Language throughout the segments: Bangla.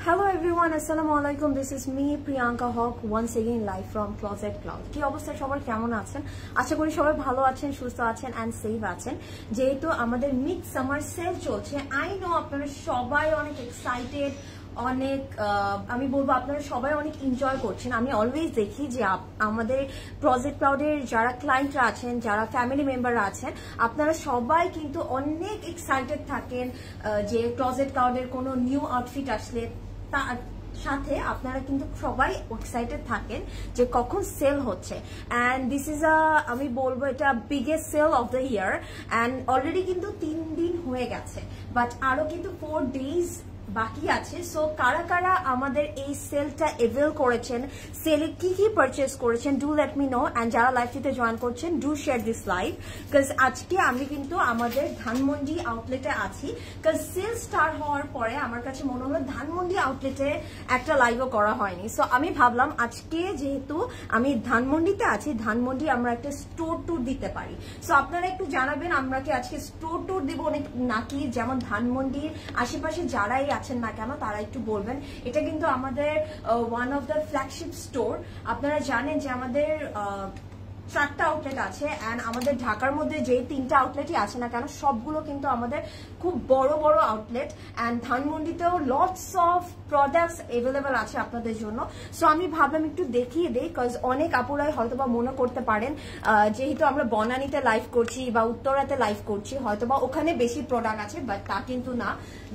Hello everyone, Assalamualaikum. This is me, Priyanka Hawk, once again live from Closet Cloud. কি অবস্থা সবার কেমন আছেন? আশা করি সবাই ভালো আছেন, সুস্থ আছেন and safe আছেন। যেহেতু আমাদের মিড সামার সেল চলছে, I know আপনারা সবাই অনেক এক্সাইটেড, অনেক আমি বলবো আপনারা সবাই অনেক এনজয় করছেন। আমি অলওয়েজ দেখি যে আমাদের প্রজেক্ট ক্লাউডের যারা ক্লায়েন্টরা আছেন, যারা ফ্যামিলি মেম্বাররা আছেন, আপনারা সবাই কিন্তু অনেক এক্সাইটেড থাকেন যে প্রজেক্ট ক্লাউডের কোনো নিউ আউটফিট আসলে তার সাথে আপনারা কিন্তু সবাই এক্সাইটেড থাকেন যে কখন সেল হচ্ছে। অ্যান্ড দিস ইজ আমি বলবো এটা biggest sale of the year. And already কিন্তু 3 দিন হয়ে গেছে, বাট আরো কিন্তু 4 days বাকি আছে। সো কারা কারা আমাদের এই সেলটা এভেল করেছেন, সেলে কি কি পারচেজ করেছেন, do let me no. And যারা লাইভটিতে জয়েন করছেন, do share this live, because আজকে আমি কিন্তু আমাদের ধানমন্ডি আউটলেটে আছি। বিকজ সেল স্টার্ট হওয়ার পরে আমার কাছে মনে হলো ধানমন্ডি আউটলেটে একটা লাইভও করা হয়নি। সো আমি ভাবলাম আজকে যেহেতু আমি ধানমন্ডিতে আছি, ধানমন্ডি আমরা একটা স্টোর ট্যুর দিতে পারি। সো আপনারা একটু জানাবেন আমরা কি আজকে স্টোর ট্যুর দিব নাকি যেমন ধানমন্ডির আশেপাশে যারাই আছেন না কেন তারা একটু বলবেন। এটা কিন্তু আমাদের one of the flagship store. আপনারা জানেন যে আমাদের 4টা আউটলেট আছে, অ্যান্ড আমাদের ঢাকার মধ্যে যে 3টা আউটলেটই আছে না কেন সবগুলো কিন্তু আমাদের খুব বড় বড় আউটলেট। অ্যান্ড ধানমন্ডিতেও লটস অফ প্রোডাক্টস এভেলেবেল আছে আপনাদের জন্য। সো আমি ভাবলাম একটু দেখিয়ে দেই, বিকজ অনেক আপুরাই হয়তোবা মনে করতে পারেন যেহেতু আমরা বনানীতে লাইভ করছি বা উত্তরাতে লাইভ করছি হয়তোবা ওখানে বেশি প্রোডাক্ট আছে, বাট তা কিন্তু না।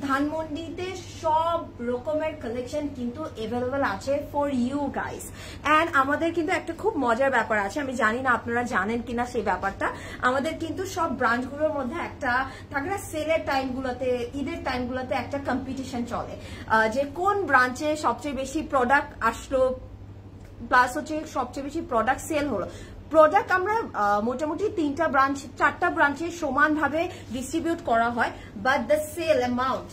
ধানমন্ডিতে সব রকমের কালেকশন কিন্তু এভেলেবেল আছে ফর ইউ গাইস। অ্যান্ড আমাদের কিন্তু একটা খুব মজার ব্যাপার আছে, আমি জানি না আপনারা জানেন কিনা সেই ব্যাপারটা। আমাদের কিন্তু সব ব্রাঞ্চগুলোর মধ্যে একটা থাকে না, সেলের টাইমগুলোতে, ঈদের টাইমগুলোতে একটা কম্পিটিশন চলে যে কোন ব্রাঞ্চে সবচেয়ে বেশি প্রোডাক্ট আসলো, প্লাস হচ্ছে সবচেয়ে বেশি প্রোডাক্ট সেল হলো। প্রোডাক্ট আমরা মোটামুটি 4টা ব্রাঞ্চে সমানভাবে ডিস্ট্রিবিউট করা হয়, but the sale amount.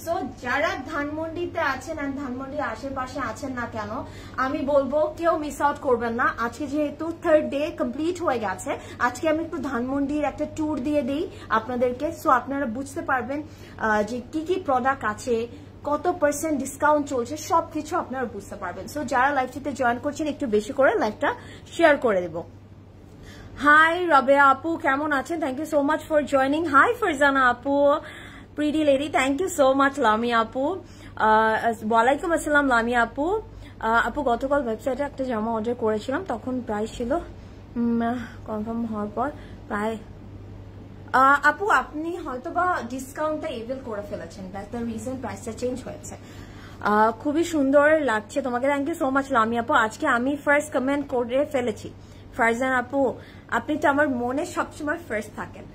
So যারা ধানমন্ডিতে আছেন আর ধানমন্ডির আশেপাশে আছেন না কেন, আমি বলবো কেউ মিস আউট করবেন না। আজকে যেহেতু 3rd ডে কমপ্লিট হয়ে গেছে, আজকে আমি একটু ধানমন্ডির একটা ট্যুর দিয়ে দিই আপনাদেরকে। সো আপনারা বুঝতে পারবেন যে কি কি প্রোডাক্ট আছে, কত % ডিসকাউন্ট চলছে, সবকিছু আপনারা বুঝতে পারবেন। সো যারা লাইভটিতে জয়েন করছেন একটু বেশি করে লাইভটা শেয়ার করে দেবো। হাই রাবেয়া আপু, কেমন আছেন? Thank you so much for joining. Hi Farzana আপু, pretty lady, thank you so much Lamia আপু। ওয়ালাইকুম আসসালাম লামিয়া আপু। আপু গতকাল ওয়েবসাইটে একটা জামা অর্ডার করেছিলাম, তখন প্রাইস ছিল কনফার্ম হওয়ার পর প্রায় আপু আপনি হয়তোবা ডিসকাউন্টটা এভেল করে ফেলেছেন, দ্যাটস দ্য রিজন প্রাইসটা চেঞ্জ হয়েছে। খুবই সুন্দর লাগছে তোমাকে, thank you so much Lami আপু। আজকে আমি ফার্স্ট কমেন্ট করে ফেলেছি। ফারজান আপু আপনি তো আমার মনে সবসময় ফার্স্ট থাকেন।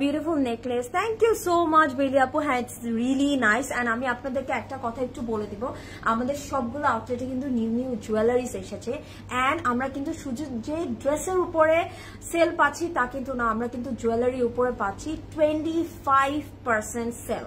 Beautiful necklace, thank you so much Beli আপু। হ্যাঁ, ইটস রিয়েলি নাইস। অ্যান্ড আমি আপনাদেরকে একটা কথা একটু বলে দিব, আমাদের সবগুলো আউটলেটে কিন্তু নিউ নিউ জুয়েলারিস এসেছে। অ্যান্ড আমরা কিন্তু শুধু যে ড্রেসের উপরে সেল পাচ্ছি তা কিন্তু না, আমরা কিন্তু জুয়েলারির উপরে পাচ্ছি 25% সেল।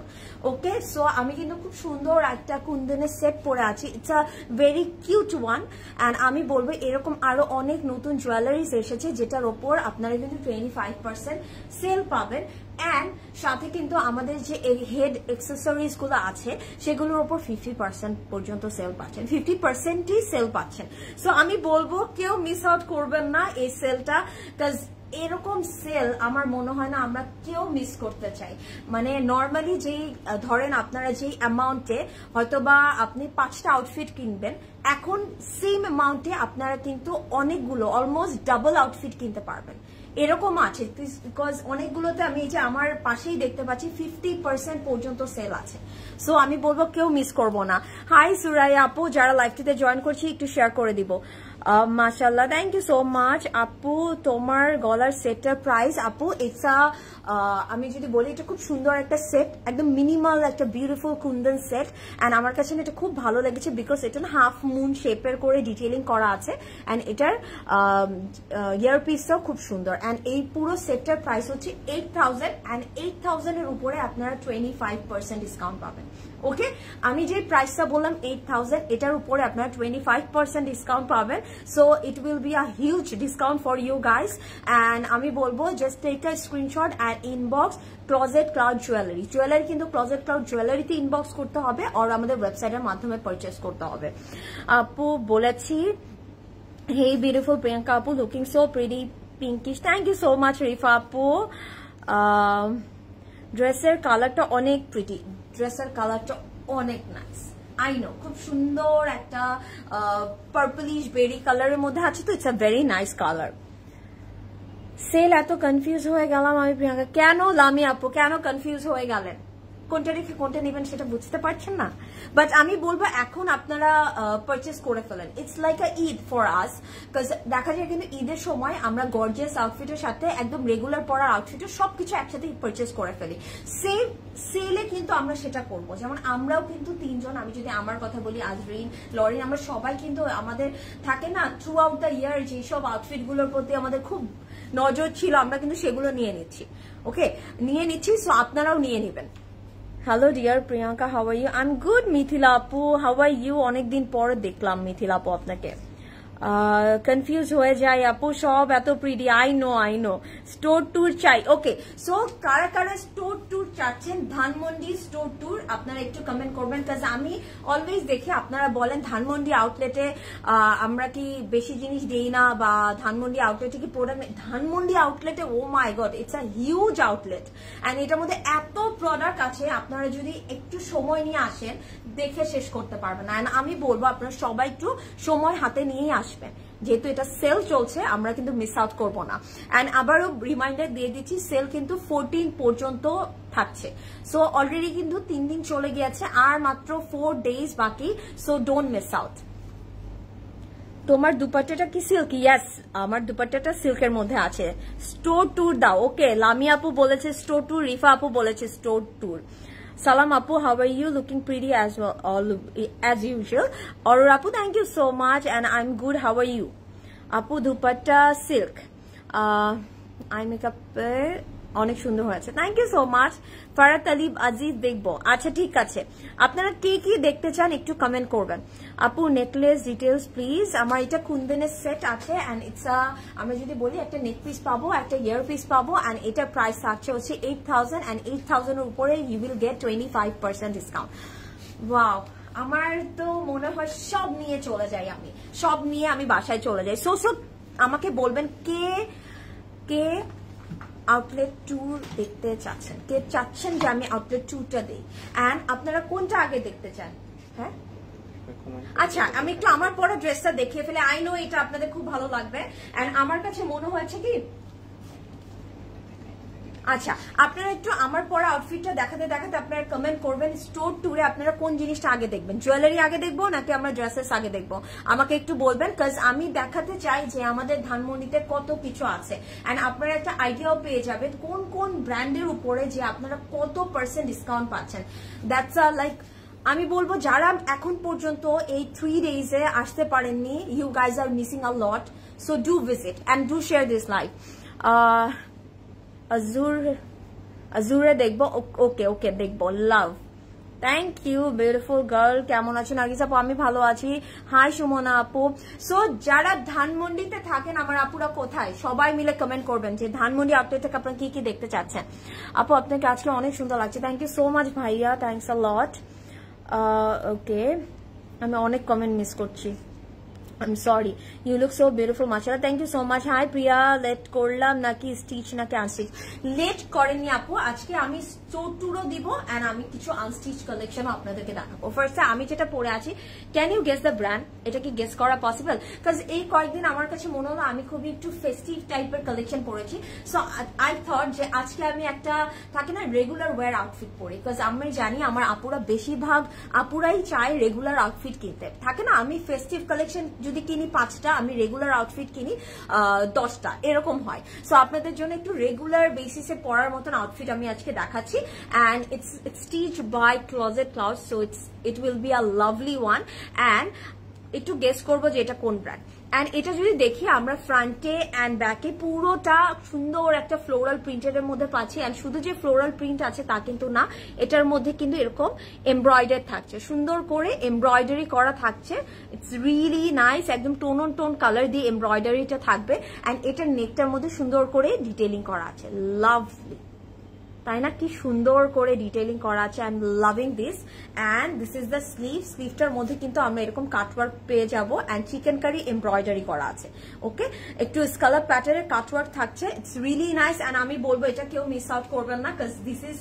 ওকে, সো আমি কিন্তু খুব সুন্দর একটা কুন্দনের সেট পরে আছি, it's a very cute one. And আমি বলবো এরকম আরো অনেক নতুন জুয়েলারিস এসেছে যেটার ওপর আপনারা কিন্তু 25% সেল পাবেন। অ্যান্ড সাথে কিন্তু আমাদের যে হেড অ্যাক্সেসরিজ গুলো আছে সেগুলোর উপর 50% পর্যন্ত সেল পাচ্ছেন, 50%ই সেল পাচ্ছেন। সো আমি বলবো কেউ মিস আউট করবেন না এই সেলটা, বিকজ এরকম সেল আমার মনে হয় না আমরা কেউ মিস করতে চাই। মানে নর্মালি যেই ধরেন আপনারা যেই অ্যামাউন্টে হয়তোবা আপনি 5টা আউটফিট কিনবেন, এখন সেম অ্যামাউন্টে আপনারা কিন্তু অনেকগুলো অলমোস্ট ডাবল আউটফিট কিনতে পারবেন, এরকম আছে। বিকজ অনেকগুলোতে আমি এই যে আমার পাশেই দেখতে পাচ্ছি 50% পর্যন্ত সেল আছে। সো আমি বলবো কেউ মিস করবো না। হাই সুরাইয়া আপু, যারা লাইভটিতে জয়েন করছি একটু শেয়ার করে দিব। মাশাআল্লাহ, থ্যাংক ইউ সো মাচ আপু। তোমার গলার সেটটার প্রাইস আপু ইটস আমি যদি বলি এটা খুব সুন্দর একটা সেট, একদম মিনিমাল একটা বিউটিফুল কুন্দন সেট। অ্যান্ড আমার কাছে এটা খুব ভালো লেগেছে বিকজ এটা না হাফ মুন শেপের করে ডিটেইলিং করা আছে। অ্যান্ড এটার ইয়ারপিসটাও খুব সুন্দর। অ্যান্ড এই পুরো সেটটার প্রাইস হচ্ছে 8000। অ্যান্ড 8000 এর উপরে আপনারা 25% ডিসকাউন্ট পাবেন। ওকে, আমি যে প্রাইসটা বললাম 8000, এটার উপরে আপনারা 25% ডিসকাউন্ট পাবেন। So it will be a huge discount for you guys and আমি বলবো just take a screenshot and inbox closet cloud jewellery কিন্তু ক্লোজেট ক্লাউড জুয়েলারিতে ইনবক্স করতে হবে আর আমাদের ওয়েবসাইটের মাধ্যমে পারচেস করতে হবে। আপু বলেছি hey beautiful Priyanka apu looking so pretty pinkish, thank you so much Rifa apu। ড্রেসের কালারটা অনেক প্রিটি, ড্রেসের কালারটা অনেক নাইস, আই নো খুব সুন্দর একটা পার্পলিশ বেরি কালারের মধ্যে আছে, তো it's a very nice colour. Sale এত কনফিউজ হয়ে গেলাম আমি প্রিয়াঙ্কা। কেন লামি আপু কেন কনফিউজ হয়ে গেলেন? কোনটা রেখে কোনটা নেবেন সেটা বুঝতে পারছেন না, বাট আমি বলবো এখন আপনারা পারচেস করে ফেলেন। It's like a Eid for us, because দেখা যায় কিন্তু ঈদের সময় আমরা গর্জিয়াস আউটফিটের সাথে একদম রেগুলার পরার আউটফিটের সবকিছু একসাথে পারচেস করে ফেলি। সেলে কিন্তু আমরা সেটা করবো। যেমন আমরাও কিন্তু তিনজন, আমি যদি আমার কথা বলি, আজরিন, লরিন, আমরা সবাই কিন্তু আমাদের থাকে না থ্রু আউট দ্য ইয়ার যেসব আউটফিট গুলোর প্রতি আমাদের খুব নজর ছিল, আমরা কিন্তু সেগুলো নিয়ে নিচ্ছি। ওকে, নিয়ে নিচ্ছি, সো আপনারাও নিয়ে নেবেন। Hello dear Priyanka, how are you? I am good Mithila আপু, হাউ আর ইউ? অনেকদিন পর দেখলাম মিথিলা আপু আপনাকে। কনফিউজ হয়ে যায় আপু, সব এত pretty. I know store tour চাই। ওকে, সো কারা কারা স্টোর ট্যুর চাচ্ছেন, ধানমন্ডি স্টোর ট্যুর, আপনারা একটু কমেন্ট করবেন, কাজ আমি অলওয়েজ দেখি আপনারা বলেন ধানমন্ডি আউটলেটে আমরা কি বেশি জিনিস দেই না, বা ধানমন্ডি আউটলেটে কি প্রোডাক্ট। ধানমন্ডি আউটলেটে oh my God, it's a huge outlet and এটার মধ্যে এত প্রোডাক্ট আছে, আপনারা যদি একটু সময় নিয়ে আসেন দেখে শেষ করতে পারবেন না। অ্যান্ড আমি বলবো আপনারা সবাই একটু সময় হাতে নিয়েই আসবেন, যেহেতু এটা সেল চলছে, আমরা কিন্তু মিস আউট করবো না। অ্যান্ড আবারও রিমাইন্ডার দিয়ে দিচ্ছি, সেল কিন্তু 14 পর্যন্ত থাকছে। সো অলরেডি কিন্তু 3 দিন চলে গিয়েছে, আর মাত্র 4 days বাকি, সো ডোন্ট মিস আউট। তোমার দুপাট্টাটা কি সিল্ক? ইয়েস, আমার দুপাট্টাটা সিল্কের মধ্যে আছে। স্টোর ট্যুর দাও। ওকে, লামি আপু বলেছে স্টোর ট্যুর, রিফা আপু বলেছে store tour. Salam Apu, how are you? Looking pretty as well, as usual. Aurora Apu, thank you so much, and I'm good. How are you? Apu, dupatta silk. Eye makeup অনেক সুন্দর হয়েছে, thank you so much. Farhat Talib Aziz দেখবো, আচ্ছা ঠিক আছে। আপনারা কে কি দেখতে চান একটু কমেন্ট করবেন। আপু নেকলেস ডিটেলস প্লিজ। আমার এটা কুন্দনের সেট আছে, অ্যান্ড ইটস আমরা যদি বলি একটা নেক পিস পাবো, একটা ইয়ার পিস পাবো, অ্যান্ড এটা প্রাইস থাকছে হচ্ছে 8,000, অ্যান্ড 8,000 এর উপরে you will get 25% discount. Wow, আমার তো মনে হয় সব নিয়ে চলে যাই, আমি সব নিয়ে আমি বাসায় চলে যাই। সো আমাকে বলবেন কে কে আউটলেট ট্যুর দেখতে চাচ্ছেন, কে চাচ্ছেন যে আমি আউটলেট ট্যুরটা দিই, অ্যান্ড আপনারা কোনটা আগে দেখতে চান? হ্যাঁ, আচ্ছা আমি একটু আমার পরা ড্রেসটা দেখিয়ে ফেলে। আই নো এটা আপনাদের খুব ভালো লাগবে, অ্যান্ড আমার কাছে মনে হয়েছে কি, আচ্ছা আপনারা একটু আমার পরা আউটফিটটা দেখাতে দেখাতে আপনারা কমেন্ট করবেন স্টোর ট্যুরে আপনারা কোন জিনিসটা আগে দেখবেন, জুয়েলারি আগে দেখবো নাকি আমরা ড্রেসেস আগে দেখবো, আমাকে একটু বলবেন, কাজ আমি দেখাতে চাই যে আমাদের ধানমন্ডিতে কত কিছু আছে, এন্ড আপনারা একটা আইডিয়াও পেয়ে যাবেন কোন কোন ব্র্যান্ডের উপরে যে আপনারা কত % ডিসকাউন্ট পাচ্ছেন। দ্যাটস লাইক আমি বলবো যারা এখন পর্যন্ত এই 3 days-এ আসতে পারেননি, you guys are missing a lot, so do visit and do share this live. আজুরে দেখবো, ওকে ওকে দেখবো, love, thank you beautiful girl. কেমন আছেন নার্গিস আপু? আমি ভালো আছি। হাই সুমনা আপু। সো যারা ধানমন্ডিতে থাকেন আমার আপুরা কোথায়, সবাই মিলে কমেন্ট করবেন যে ধানমন্ডি আউটলেট থেকে আপনারা কি কি দেখতে চাচ্ছেন। আপু আপনাকে আজকে অনেক সুন্দর লাগছে, থ্যাংক ইউ সো মাচ ভাইয়া, থ্যাংকস আ লট। ওকে, আমি অনেক কমেন্ট মিস করছি, I'm sorry. You look so beautiful, mashallah. Thank you so much. Hi Priya, let করলাম নাকি স্টিচ নাকি আনস্টিচ? লেট করেননি আপু, আজকে আমি স্টোর ট্যুরও দিব এন্ড আমি কিছু আনস্টিচ কালেকশনও আপনাদেরকে দেখাবো। ফার্স্টে আমি যেটা পরে আছি, can you guess the brand? এটা কি গেস করা পসিবল? কাজ এই কয়েকদিন আমার কাছে মনে হলো আমি খুবই একটু ফেস্টিভ টাইপের কালেকশন পরেছি, সো আই থট যে আজকে আমি একটা থাকে না রেগুলার ওয়্যার আউটফিট পরি, কাজ আমি জানি আমার আপুরা বেশিরভাগ আপুরাই চায় রেগুলার আউটফিট কিনতে, থাকে না আমি ফেস্টিভ কালেকশন যদি কিনি 5টা, আমি রেগুলার আউটফিট কিনি 10টা, এরকম হয়। সো আপনাদের জন্য একটু রেগুলার বেসিসে পরার মতন আউটফিট আমি আজকে দেখাচ্ছি, and it's stitched by Closet Cloud, so it will be a lovely one, and একটু গেস করবো যে এটা কোন ব্র্যান্ড। অ্যান্ড এটা যদি দেখি আমরা ফ্রন্টে অ্যান্ড ব্যাকে পুরোটা সুন্দর একটা ফ্লোরাল প্রিন্টের মধ্যে পাচ্ছি। অ্যান্ড শুধু যে ফ্লোরাল প্রিন্ট আছে তা কিন্তু না, এটার মধ্যে কিন্তু এরকম এমব্রয়ডারি থাকছে, সুন্দর করে এমব্রয়ডারি করা থাকছে। ইটস রিয়েলি নাইস, একদম টোন অন টোন কালার দিয়ে এমব্রয়ডারিটা থাকবে। অ্যান্ড এটার নেকটার মধ্যে সুন্দর করে ডিটেলিং করা আছে, লাভলি, তাই না? কি সুন্দর করে ডিটেইলিং করা আছে। I am loving this. And this is the sleeve. স্লিভটার মধ্যে কিন্তু আমরা এরকম কাটওয়ার্ক পেয়ে যাবো। অ্যান্ড চিকেন কারি এমব্রয়ডারি করা আছে। ওকে, একটু স্কালাপ প্যাটার্নের কাটওয়ার্ক থাকছে। It's really nice. অ্যান্ড আমি বলবো এটা কেউ মিস আউট করবেন না, বিকজ দিস ইজ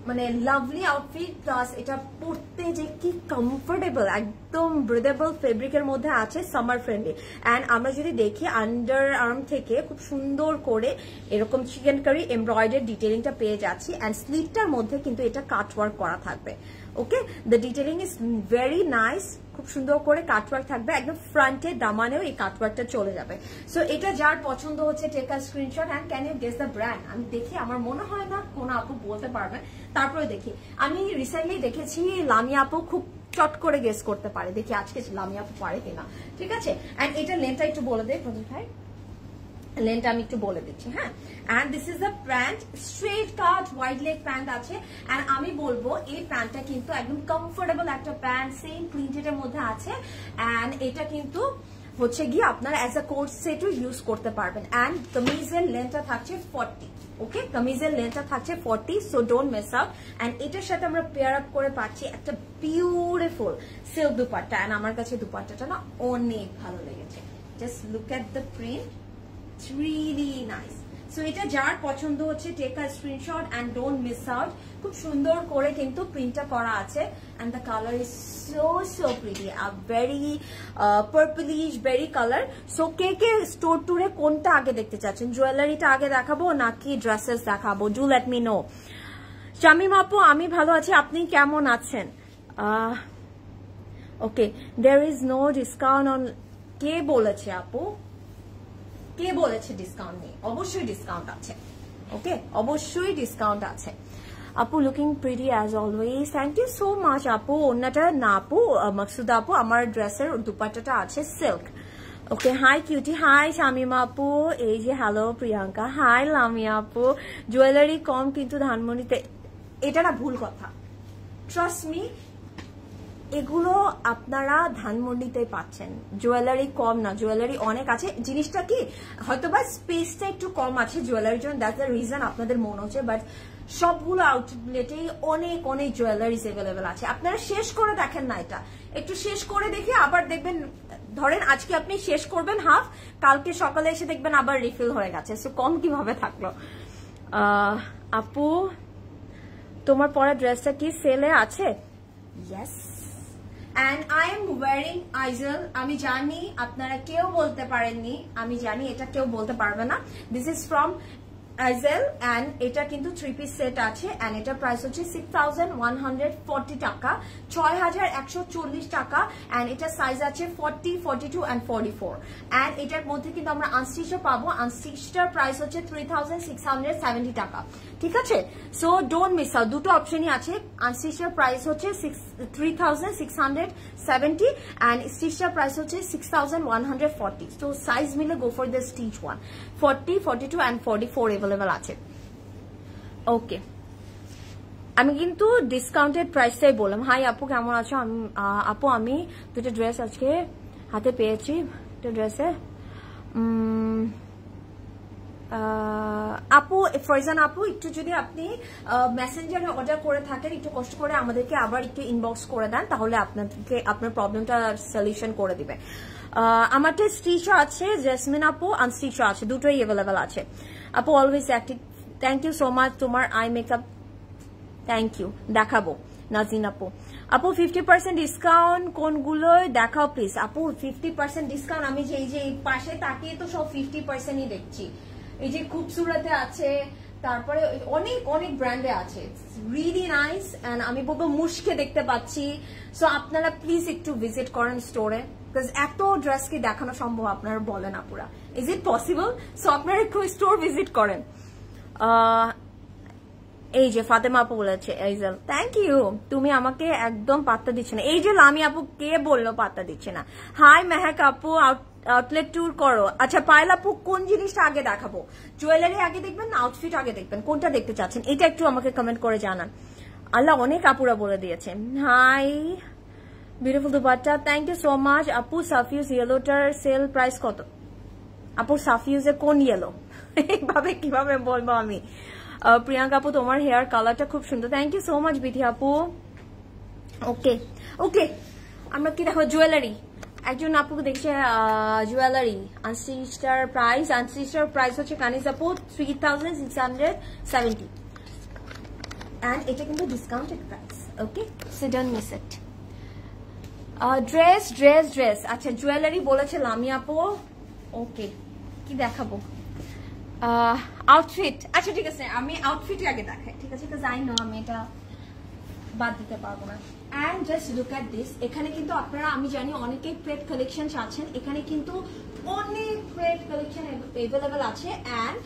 মানে লাভলি আউটফিট। প্লাস এটা পরতে যে কি কমফোর্টেবল, একদম ব্রিদেবল ফেব্রিকের মধ্যে আছে, সামার ফ্রেন্ডলি। অ্যান্ড আমরা যদি দেখি আন্ডার আর্ম থেকে খুব সুন্দর করে এরকম চিকেন কারি এমব্রয়ডারি ডিটেলিংটা পেয়ে যাচ্ছি। অ্যান্ড স্লিভটার মধ্যে কিন্তু এটা কাটওয়ার্ক করা থাকবে। Okay, the detailing is very nice, খুব সুন্দর করে কাটওয়ার্ক থাকবে, একদম ফ্রন্টে দামানেও এই কাটওয়ার্কটা চলে যাবে। সো এটা যার পছন্দ হচ্ছে take a screenshot. And can you guess the brand? আমি দেখি, আমার মনে হয় না কোনো আপু বলতে পারবে। তারপরে দেখি, আমি রিসেন্টলি দেখেছি লামিয়া আপু খুব চট করে গেস করতে পারে, দেখি আজকে লামিয়া আপু পারে কিনা। ঠিক আছে, অ্যান্ড এটা লেন্থটা একটু বলে দেয় প্রথম ভাই, লেন্থটা আমি একটু বলে দিচ্ছি। হ্যাঁ, and this is the pant, straight cut wide leg pant আছে। অ্যান্ড আমি বলবো এই প্যান্টটা কিন্তু একদম কমফোর্টেবল একটা প্যান্ট, সেম প্রিন্টেডের মধ্যে আছে। অ্যান্ড এটা কিন্তু হচ্ছে গিয়ে আপনারা অ্যাজ আ কোট সেটও ইউজ করতে পারবেন। অ্যান্ড কামিজের লেন্থটা থাকছে 40। ওকে, কামিজের লেন্থটা থাকছে 40, so don't miss out. And এটার সাথে আমরা পেয়ার আপ করে পাচ্ছি একটা বিউটিফুল সিল্ক দুপাট্টা। অ্যান্ড আমার কাছে দুপাট্টাটা না অনেক ভালো লেগেছে। Just look at the print, it's really nice. So এটা যার পছন্দ হচ্ছে take a screenshot and don't miss out. খুব সুন্দর করে কিন্তু প্রিন্টটা করা আছে। And the colour is so pretty, very purplish berry colour. So কে কে স্টোর টুরে কোনটা আগে দেখতে চাচ্ছেন? জুয়েলারিটা আগে দেখাবো নাকি ড্রেসেস দেখাবো? Do let me know. Shamim আপু, আমি ভালো আছি, আপনি কেমন আছেন? Okay, there is no discount on. কে বলেছে আপু? কে বলেছে ডিসকাউন্ট নেই? অবশ্যই ডিসকাউন্ট আছে। ওকে, অবশ্যই ডিসকাউন্ট আছে। আপু looking pretty as always, thank you so much আপু। অন্যটা না আপু, মাকসুদা আপু, আমার ড্রেসের দুপাট্টাটা আছে সিল্ক। ওকে, হাই কিউটি, হাই শামিমা আপু, এই যে হ্যালো প্রিয়াঙ্কা, হাই লামিয়া আপু। জুয়েলারি কম কিন্তু ধানমন্ডিতে, এটা না ভুল কথা, ট্রাস্ট মি, এগুলো আপনারা ধানমন্ডিতে পাচ্ছেন। জুয়েলারি কম না, জুয়েলারি অনেক আছে। জিনিসটা কি হয়তোবা স্পেসটা একটু কম আছে জুয়েলারির জন্য, দ্যাটস দ্য রিজন আপনাদের মনে হচ্ছে, বাট সবগুলো আউটলেটেই অনেক অনেক জুয়েলারিজ অ্যাভেলেবেল আছে। আপনারা শেষ করে দেখেন না, এটা একটু শেষ করে দেখে আবার দেখবেন। ধরেন আজকে আপনি শেষ করবেন হাফ, কালকে সকালে এসে দেখবেন আবার রিফিল হয়ে গেছে। সো কম কিভাবে থাকলো? আপু তোমার পরা ড্রেসটা কি সেলে আছে? Yes, and I am wearing Aizal. আমি জানি আপনারা কেউ বলতে পারেননি, আমি জানি এটা কেউ বলতে পারবে না। This is from Aizal and এটা কিন্তু 3 পিস সেট আছে। and এটা প্রাইস হচ্ছে 6140 টাকা, 6140 টাকা। and এটা সাইজ আছে 40, 42 and 44। and এটার মধ্যে কিন্তু আমরা আনস্টিচও পাবো। আনস্টিচটার প্রাইস হচ্ছে 3670 টাকা। ঠিক আছে, সো ডোন্ট মিস আউট। দুটো অপশনই আছে। আনস্টিচের প্রাইস হচ্ছে 3670 and স্টিচটার প্রাইস হচ্ছে 6140। সো সাইজ মিলে go for the stitch one. 40, 42 and 44 available আছে। ওকে, আমি কিন্তু ডিসকাউন্টেড প্রাইসটাই বললাম। হাই আপু, কেমন আছো? আপু আমি দুটো ড্রেস আজকে হাতে পেয়েছি। একটা ড্রেসে আপু ফরজান আপু, একটু যদি আপনি মেসেঞ্জারে অর্ডার করে থাকেন, একটু কষ্ট করে আমাদেরকে আবার একটু ইনবক্স করে দেন, তাহলে আপনাদেরকে আপনার প্রবলেমটা সলিউশন করে দিবে। আমারটা স্টিচও আছে, জেসমিন আপু আনস্টিচও আছে, দুটোই অ্যাভেলেবেল আছে। আপু always active, thank you so much. তোমার আই মেকআপ, থ্যাংক ইউ, দেখাবো। নাজিন আপু, আপু 50% ডিসকাউন্ট কোনগুলোই দেখাও প্লিজ। আপু 50% ডিসকাউন্ট আমি যে এই যে পাশে তাকিয়ে তো সব 50%ই দেখছি। এই যে খুবসুরতে আছে, তারপরে অনেক অনেক ব্র্যান্ডে আছে, রিয়েলি নাইস। এন্ড আমি বলবো মুশকে দেখতে পাচ্ছি। সো আপনারা প্লিজ একটু ভিজিট করেন স্টোরে, বিকজ এত ড্রেস কি দেখানো সম্ভব আপনারা বলেন আপুরা, ইজ ইট পসিবল? সো আপনারা একটু স্টোর ভিজিট করেন। এই যে ফাতেমা আপু বলেছে এইজেল, থ্যাংক ইউ। তুমি আমাকে একদম পাত্তা দিচ্ছে না। এই যে লামি আপু কে বললো পাত্তা দিচ্ছে না? হাই মেহেক আপু, আউটলেট ট্যুর করো। আচ্ছা পায়েল আপু, কোন জিনিসটা আগে দেখাবো? জুয়েলারি আগে দেখবেন না আউটফিট আগে দেখবেন? কোনটা দেখতে চাচ্ছেন এটা একটু আমাকে কমেন্ট করে জানান। আল্লাহ অনেক আপুরা বলে দিয়েছে। Hi beautiful dupatta, thank you so much আপু। সাফিউজ ইয়েলোটার সেল প্রাইস কত? আপু সাফিউজের কোন ইয়েলো? এইভাবে কিভাবে বলবো আমি? প্রিয়াঙ্কা আপু তোমার হেয়ার কালারটা খুব সুন্দর, thank you so much Bithi আপু। ওকে ওকে, আমরা কি দেখো জুয়েলারি, একজন আপুকে দেখছে জুয়েলারি আনস্টিচটার প্রাইস হচ্ছে কানিজ আপু 3670 এন্ড এটা কিন্তু discounted price. Okay so don't miss it. Dress আচ্ছা জুয়েলারি বলেছে লামি আপু। ওকে কি দেখাবো? আউটফিট, আচ্ছা ঠিক আছে আমি আউটফিট আগে দেখাই, ঠিক আছে? যাই না আমি এটা বাদ দিতে পারবো না। And just look at this, এখানে কিন্তু আপনারা, আমি জানি অনেকেই প্রেড কালেকশন আছেন, এখানে কিন্তু অনেক প্রেড কালেকশন অ্যাভেলেবেল আছে। অ্যান্ড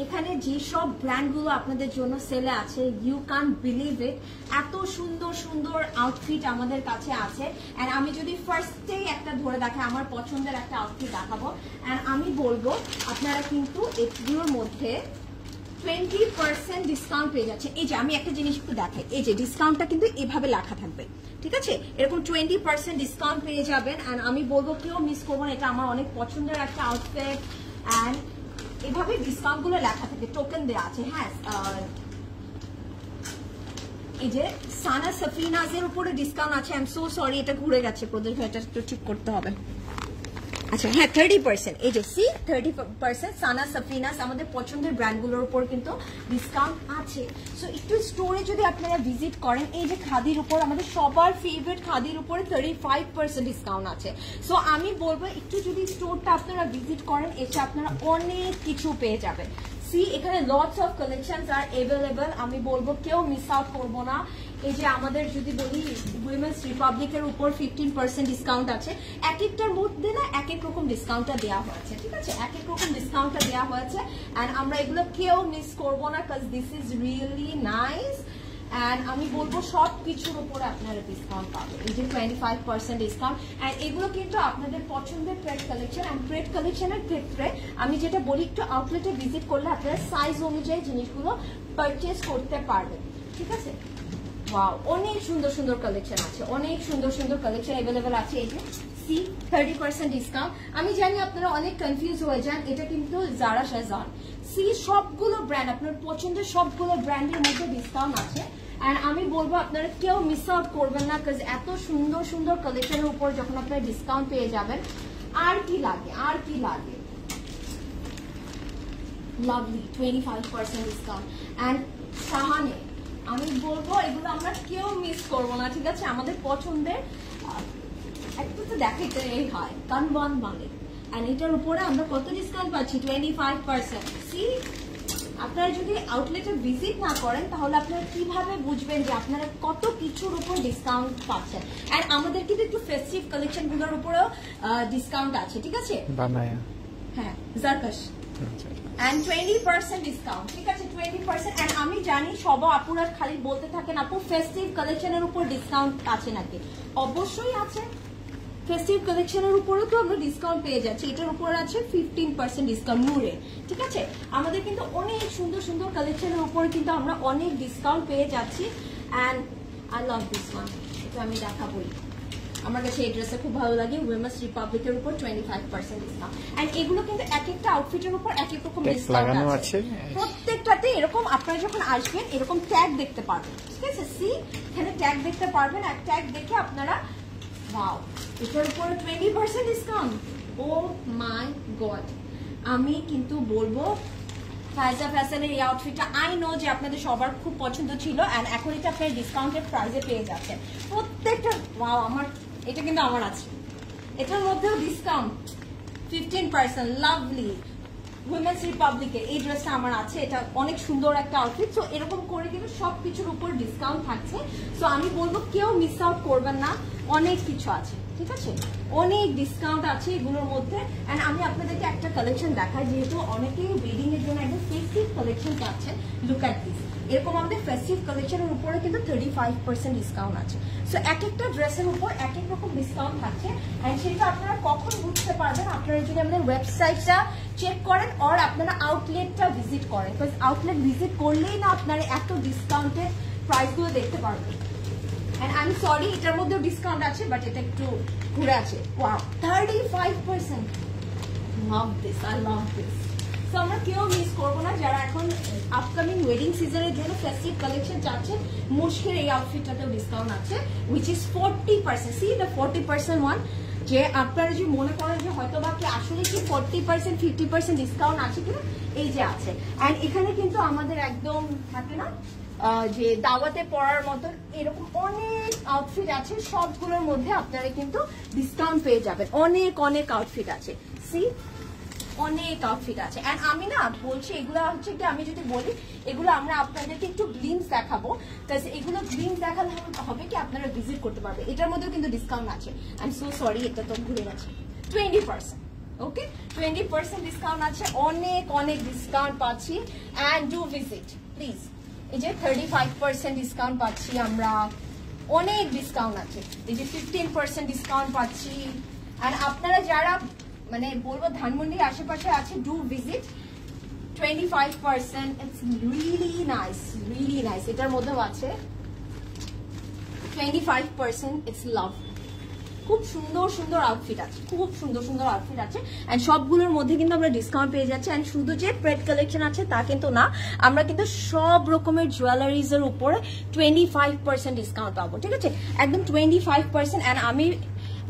এখানে যেসব ব্র্যান্ডগুলো আপনাদের জন্য সেলে আছে, ইউ ক্যান বিলিভ ইট, এত সুন্দর সুন্দর আউটফিট আমাদের কাছে আছে। অ্যান্ড আমি যদি ফার্স্টেই একটা ধরে দেখাই, আমার পছন্দের একটা আউটফিট দেখাবো, অ্যান্ড আমি বলবো আপনারা কিন্তু এগুলোর মধ্যে 20% ডিসকাউন্ট পেয়ে যাচ্ছে। এই যে আমি একটা জিনিস একটু দেখাই, এই যে ডিসকাউন্টটা কিন্তু এভাবে লেখা থাকবে, ঠিক আছে? এরকম 20% ডিসকাউন্ট পেয়ে যাবেন। অ্যান্ড আমি বলবো কেউ মিস করবো না, এটা আমার অনেক পছন্দের একটা আউটফিট। অ্যান্ড এভাবে ডিসকাউন্ট গুলো লেখা থাকে, টোকেন দেওয়া আছে। হ্যাঁ এই যে সানা সাফিনাজের উপরে ডিসকাউন্ট আছে। আই এম সো সরি, এটা ঘুরে গেছে প্রদেশ ভাই, এটা একটু ঠিক করতে হবে। আচ্ছা হ্যাঁ 30%, এই যে সি 30% সানা সাফিনাস আমাদের পছন্দের ব্র্যান্ডগুলোর উপর কিন্তু ডিসকাউন্ট আছে। সো একটু স্টোরে যদি আপনারা ভিজিট করেন, এই যে খাদির উপর, আমাদের সবার ফেভারিট খাদির উপরে 35% ডিসকাউন্ট আছে। সো আমি বলবো একটু যদি স্টোরটা আপনারা ভিজিট করেন, এসে আপনারা অনেক কিছু পেয়ে যাবেন। সি এখানে lots of collections R available, আমি বলবো কেউ মিস আউট করবো না। এই যে আমাদের যদি বলি উইমেন্স রিপাবলিকের উপর 15% ডিসকাউন্ট আছে। এক একটার মধ্যে না এক এক রকম ডিসকাউন্টটা দেওয়া হয়েছে, ঠিক আছে? এক এক রকম ডিসকাউন্টটা দেওয়া হয়েছে। অ্যান্ড আমরা এগুলো কেউ মিস করবো না, কাজ this is really nice. And আমি বলবো সব কিছুর উপরে আপনারা ডিসকাউন্ট পাবেন। এই যে 25% ডিসকাউন্ট। অ্যান্ড এগুলো কিন্তু আপনাদের পছন্দের ট্রেড কালেকশন। অ্যান্ড ট্রেড কালেকশনের ক্ষেত্রে আমি যেটা বলি, একটু আউটলেটে ভিজিট করলে আপনারা সাইজ অনুযায়ী জিনিসগুলো পারচেস করতে পারবেন, ঠিক আছে? ওয়াও, অনেক সুন্দর সুন্দর কালেকশন আছে, অনেক সুন্দর সুন্দর কালেকশন অ্যাভেলেবেল আছে। এই যে সি 30% ডিসকাউন্ট। আমি জানি আপনারা অনেক কনফিউজ হয়ে যান, এটা কিন্তু জারা শাহজাহান। সি সবগুলো ব্র্যান্ড, আপনার পছন্দের সবগুলো ব্র্যান্ডের মধ্যে ডিসকাউন্ট আছে। অ্যান্ড আমি বলবো আপনারা কেউ মিস আউট করবেন না, কাজ এত সুন্দর সুন্দর কালেকশনের উপর যখন আপনারা ডিসকাউন্ট পেয়ে যাবেন, আর কি লাগে, আর কি লাগে? Lovely 25% discount. অ্যান্ড শাহানে আমি বলবো এগুলো আমরা কেউ মিস করবো না, ঠিক আছে? আমাদের পছন্দের একটু তো দেখাইতে হয় কানবান মানে। অ্যান্ড এটার উপরে আমরা কত ডিসকাউন্ট পাচ্ছি? 25%। সি আপনারা যদি আউটলেটে ভিজিট না করেন, তাহলে আপনারা কিভাবে বুঝবেন যে আপনারা কত কিছুর উপর ডিসকাউন্ট পাচ্ছেন? অ্যান্ড আমাদের কিন্তু একটু ফেস্টিভ কালেকশন গুলোর উপরেও ডিসকাউন্ট আছে, ঠিক আছে? হ্যাঁ জারকাশ and 20% ডিসকাউন্ট, ঠিক আছে? 20%। and আমি জানি সব আপুরা খালি বলতে থাকেন আপু ফেস্টিভ কালেকশনের উপর ডিসকাউন্ট আছে নাকি? অবশ্যই আছে, ফেস্টিভ কালেকশনের উপরেও তো আমরা ডিসকাউন্ট পেয়ে যাচ্ছি। এটার উপর আছে 15% ডিসকাউন্ট নূরে, ঠিক আছে? আমাদের কিন্তু অনেক সুন্দর সুন্দর কালেকশনের উপরে কিন্তু আমরা অনেক ডিসকাউন্ট পেয়ে যাচ্ছি। And I love this one, এটা আমি দেখাবই। আমার কাছে এই ড্রেসটা খুব ভালো লাগে, উইমেন্স রিপাবলিকের উপর 25% ডিসকাউন্ট। এন্ড এগুলো কিন্তু এক একটা আউটফিটের উপর এক এক রকম ডিসকাউন্ট আছে, প্রত্যেকটাতে এরকম। আপনারা যখন আসবেন এরকম ট্যাগ দেখতে পারবেন, ঠিক আছে? সি এখানে ট্যাগ দেখতে পারবেন, আর ট্যাগ দেখে আপনারা ওয়াও, এটার উপর 20% ডিসকাউন্ট। ও মাই গড, আমি কিন্তু বলবো ফায়জা ফ্যাশনের এই আউটফিটটা আই নো যে আপনাদের সবার খুব পছন্দ ছিল। অ্যান্ড এখন এটা আপনার ডিসকাউন্টেড প্রাইসে পেয়ে যাচ্ছেন প্রত্যেকটা। ওয়াও, আমার এটা কিন্তু আমার আছে, এটার মধ্যেও ডিসকাউন্ট 15%। লাভলি উইমেন্স রিপাবলিকের এই ড্রেসটা আমার আছে, এটা অনেক সুন্দর একটা আউটফিট। সো এরকম করে কিন্তু সবকিছুর উপর ডিসকাউন্ট থাকছে। সো আমি বলবো কেউ মিস আউট করবেন না, অনেক কিছু আছে, ঠিক আছে, অনেক ডিসকাউন্ট আছে এগুলোর মধ্যে। এন্ড আমি আপনাদেরকে একটা কালেকশন দেখাই, যেহেতু অনেকেই ওয়েডিং এর জন্য একদম ফেস্টিভ কালেকশন পাচ্ছেন। লুক অ্যাট দিস, এরকম আমাদের ফেস্টিভ কালেকশনের উপরে কিন্তু 35% ডিসকাউন্ট আছে। সো এক একটা ড্রেসের উপর এক এক রকম ডিসকাউন্ট থাকছে। এন্ড সেটা আপনারা কখন বুঝতে পারবেন, আপনারা যদি আমাদের ওয়েবসাইটটা চেক করেন আর আপনারা আউটলেটটা ভিজিট করেন। বিকজ আউটলেট ভিজিট করলেই না আপনারা এত ডিসকাউন্টের প্রাইসগুলো দেখতে পারবেন। And I'm sorry, এটার মধ্যেও ডিসকাউন্ট আছে, বাট এটা একটু ঘুরে আছে। Wow, 35%! Love this, I love this. So আমরা কেউ মিস করবো না যারা এখন আপকামিং ওয়েডিং সিজনের জন্য ফেস্টিভ কালেকশন চাচ্ছেন। মুশকিল এই আউটফিটটাতেও ডিসকাউন্ট আছে, which is 40%। C the 40% one, যে আপনারা যে মনে করেন যে হয়তো বা কি আসলে কি 40% 50% ডিসকাউন্ট আছে কিনা, এই যে আছে। অ্যান্ড এখানে কিন্তু আমাদের একদম থাকে না যে দাওয়াতে পরার মতো এরকম অনেক আউটফিট আছে, সবগুলোর মধ্যে আপনারা কিন্তু ডিসকাউন্ট পেয়ে যাবেন। অনেক অনেক আউটফিট আছে, সি অনেক আউটফিট আছে। এন্ড আমি না বলছি এগুলো হচ্ছে কি, আমি যদি বলি এগুলো আমরা আপনাদেরকে একটু গ্লিমস দেখাবো, কারণ এগুলো গ্লিমস দেখালে হবে কি আপনারা ভিজিট করতে পারবে। এটার মধ্যেও কিন্তু ডিসকাউন্ট আছে। আই এম সো সরি, এটা তো ভুলে গেছে, 20%। ওকে, 20% ডিসকাউন্ট আছে, অনেক অনেক ডিসকাউন্ট পাচ্ছি। And do visit please. এই যে 35% ডিসকাউন্ট পাচ্ছি আমরা, অনেক ডিসকাউন্ট আছে। এই যে 15% ডিসকাউন্ট পাচ্ছি। আর আপনারা যারা মানে বলবো ধানমন্ডির আশেপাশে আছে, do visit. 25%, it's really nice, really nice. এটার মধ্যেও আছে 25%, ইটস লাভ। খুব সুন্দর সুন্দর আউটফিট আছে, খুব সুন্দর সুন্দর আউটফিট আছে। এন্ড সবগুলোর মধ্যে কিন্তু আমরা ডিসকাউন্ট পেয়ে যাচ্ছি। এন্ড শুধু যে প্রেড কালেকশন আছে তা কিন্তু না, আমরা কিন্তু সব রকমের জুয়েলারিজ এর উপরে 25% ডিসকাউন্ট পাবো, ঠিক আছে, একদম 25%। এন্ড আমি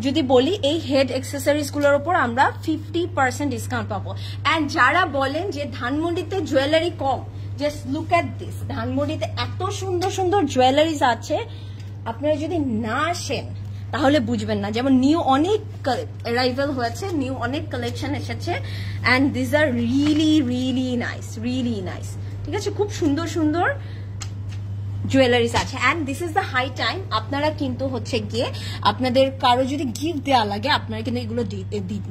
যদি বলি এই হেড অ্যাক্সেসরিজ গুলোর উপর আমরা 50% ডিসকাউন্ট পাবো। এন্ড যারা বলেন যে ধানমন্ডিতে জুয়েলারি কম, জাস্ট লুক অ্যাট দিস, ধানমন্ডিতে এত সুন্দর সুন্দর জুয়েলারিজ আছে, আপনারা যদি না আসেন তাহলে বুঝবেন না। যেমন নিউ অনেক অ্যারাইভাল হয়েছে, নিউ অনেক কালেকশন এসেছে। And this are really really nice, really nice, ঠিক আছে, খুব সুন্দর সুন্দর জুয়েলারিজ আছে। And this is the high time, আপনারা কিন্তু হচ্ছে গিয়ে আপনাদের কারো যদি গিফট দেওয়া লাগে আপনারা কিন্তু এগুলো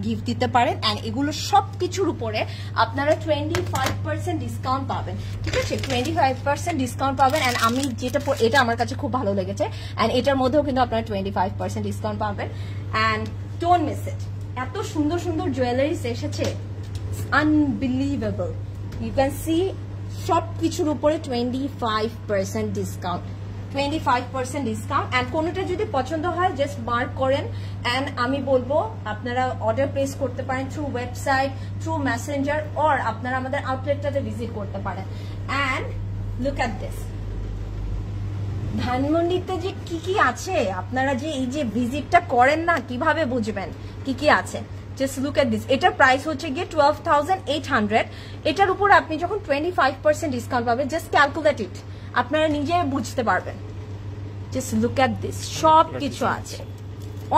গিফট দিতে পারেন। অ্যান্ড এগুলো সব কিছুর উপরে আপনারা 25% ডিসকাউন্ট পাবেন, ঠিক আছে, 25% ডিসকাউন্ট পাবেন। অ্যান্ড আমি যেটা এটা আমার কাছে খুব ভালো লেগেছে। অ্যান্ড এটার মধ্যেও কিন্তু আপনারা 25% ডিসকাউন্ট পাবেন। অ্যান্ড ডোন্ট মিস ইট, এত সুন্দর সুন্দর জুয়েলারিজ এসেছে, আনবিলিভেবল। ইউ ক্যান সি সবকিছুর উপরে 25% ডিসকাউন্ট, 25% ডিসকাউন্ট। অ্যান্ড কোনোটা যদি পছন্দ হয় জাস্ট মার্ক করেন। অ্যান্ড আমি বলবো আপনারা অর্ডার প্লেস করতে পারেন through website, through Messenger, or আপনারা আমাদের আউটলেটটাতে ভিজিট করতে পারেন। অ্যান্ড লুক অ্যাট দিস, ধানমন্ডিতে যে কি কি আছে, আপনারা যে এই যে ভিজিটটা করেন না, কিভাবে বুঝবেন কি কি আছে। জাস্ট লুক এট দিস, এটার প্রাইস হচ্ছে গিয়ে 12,800। এটার উপর আপনি যখন 25% ডিসকাউন্ট পাবেন, জাস্ট ক্যালকুলেট ইট, আপনারা নিজে বুঝতে পারবেন। জাস্ট লুক এট দিস, সব কিছু আছে,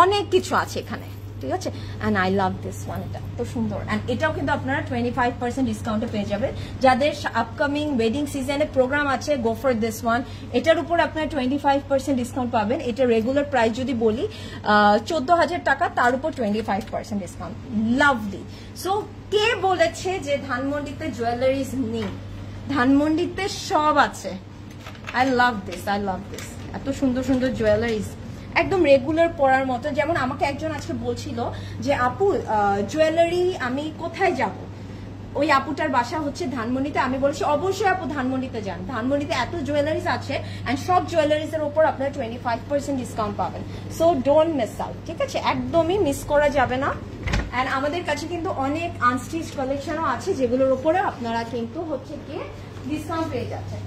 অনেক কিছু আছে এখানে, ঠিক আছে। And I love this one, এটা তো সুন্দর। অ্যান্ড এটাও কিন্তু আপনারা 25% ডিসকাউন্টে পেয়ে যাবেন। যাদের আপকামিং ওয়েডিং সিজনে প্রোগ্রাম আছে, গো ফর দিস ওয়ান। এটার উপর আপনারা 25% ডিসকাউন্ট পাবেন। এটা রেগুলার প্রাইস যদি বলি 14,000 টাকা, তার উপর 25% ডিসকাউন্ট, লাভলি। সো কে বলেছে যে ধানমন্ডিতে জুয়েলারিজ নেই? ধানমন্ডিতে সব আছে। I love this, I love this, এত সুন্দর সুন্দর জুয়েলারিজ, একদম রেগুলার পরার মতো। যেমন আমাকে একজন আজকে বলছিল যে আপু জুয়েলারি আমি কোথায় যাব, ওই আপুটার বাসা হচ্ছে ধানমন্ডিতে। আমি বলছি অবশ্যই আপু ধানমন্ডিতে যান, ধানমন্ডিতে এত জুয়েলারিজ আছে। অ্যান্ড সব জুয়েলারিজ এর উপর আপনারা 25% ডিসকাউন্ট পাবেন। সো ডোন্ট মিস আউট, ঠিক আছে, একদমই মিস করা যাবে না। অ্যান্ড আমাদের কাছে কিন্তু অনেক আনস্টিচ কালেকশনও আছে, যেগুলোর উপরে আপনারা কিন্তু হচ্ছে গিয়ে ডিসকাউন্ট পেয়ে যাচ্ছেন।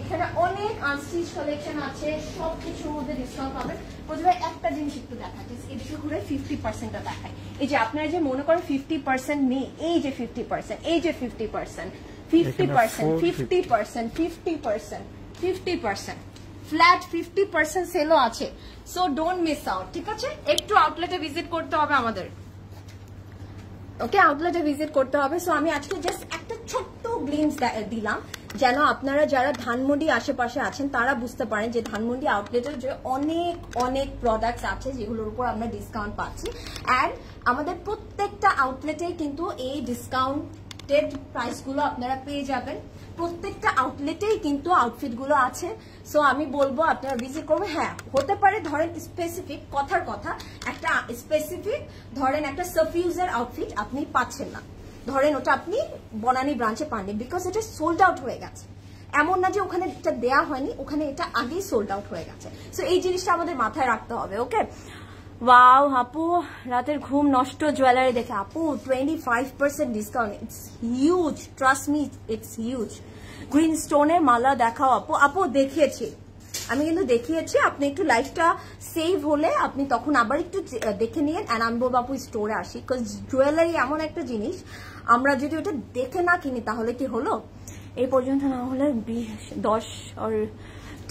এখানে অনেক আনস্টিচ কালেকশন আছে, সব কিছুর মধ্যে ডিসকাউন্ট পাবেন। প্রথমে একটা জিনিস একটু দেখাচ্ছি, এদিকে ঘুরে 50%টা দেখায়। এই যে আপনারা যে মনে করেন 50% নেই, এই যে 50%, এই যে 50%, 50%, 50%, 50%, 50%, ফ্ল্যাট 50% সেলও আছে। সো ডোন্ট মিস আউট, ঠিক আছে, একটু আউটলেটে ভিজিট করতে হবে আমাদের। ওকে, আউটলেটে ভিজিট করতে হবে। সো আমি আজকে জাস্ট একটা ছোট্ট গ্লিমস দিলাম যেন আপনারা যারা ধানমন্ডি আশেপাশে আছেন তারা বুঝতে পারেন যে ধানমন্ডি আউটলেটের যে অনেক অনেক প্রোডাক্টস আছে যেগুলোর উপর আমরা ডিসকাউন্ট পাচ্ছি। অ্যান্ড আমাদের প্রত্যেকটা আউটলেটে কিন্তু এই ডিসকাউন্টেড প্রাইসগুলো আপনারা পেয়ে যাবেন। প্রত্যেকটা আউটলেটেই কিন্তু আউটফিটগুলো আছে। সো আমি বলবো আপনারা ভিজিট করবেন। হ্যাঁ, হতে পারে ধরেন স্পেসিফিক কথার কথা একটা স্পেসিফিক ধরেন একটা সাফিউজের আউটফিট আপনি পাচ্ছেন না, ধরেন ওটা আপনি বনানী ব্রাঞ্চে পাননি বিকজ এটা সোল্ড আউট হয়ে গেছে। এমন না যে ওখানে এটা দেয়া হয়নি, ওখানে এটা আগেই সোল্ড আউট হয়ে গেছে। সো এই জিনিসটা আমাদের মাথায় রাখতে হবে। ওকে, ওয়াও আপু, রাতের ঘুম নষ্ট জুয়েলারি দেখে। আপু 25% discount, it's huge, trust me, it's huge. Green স্টোনের মালা দেখাও আপু। আপু দেখিয়েছি, আমি কিন্তু দেখিয়েছি। আপনি একটু লাইফটা সেভ হলে আপনি তখন আবার একটু দেখে নিন। অ্যান্ড আমি বলবো আপু স্টোরে আসি, বিকজ জুয়েলারি এমন একটা জিনিস আমরা যদি ওটা দেখে না কিনি তাহলে কি হলো। এই পর্যন্ত না হলে 10 or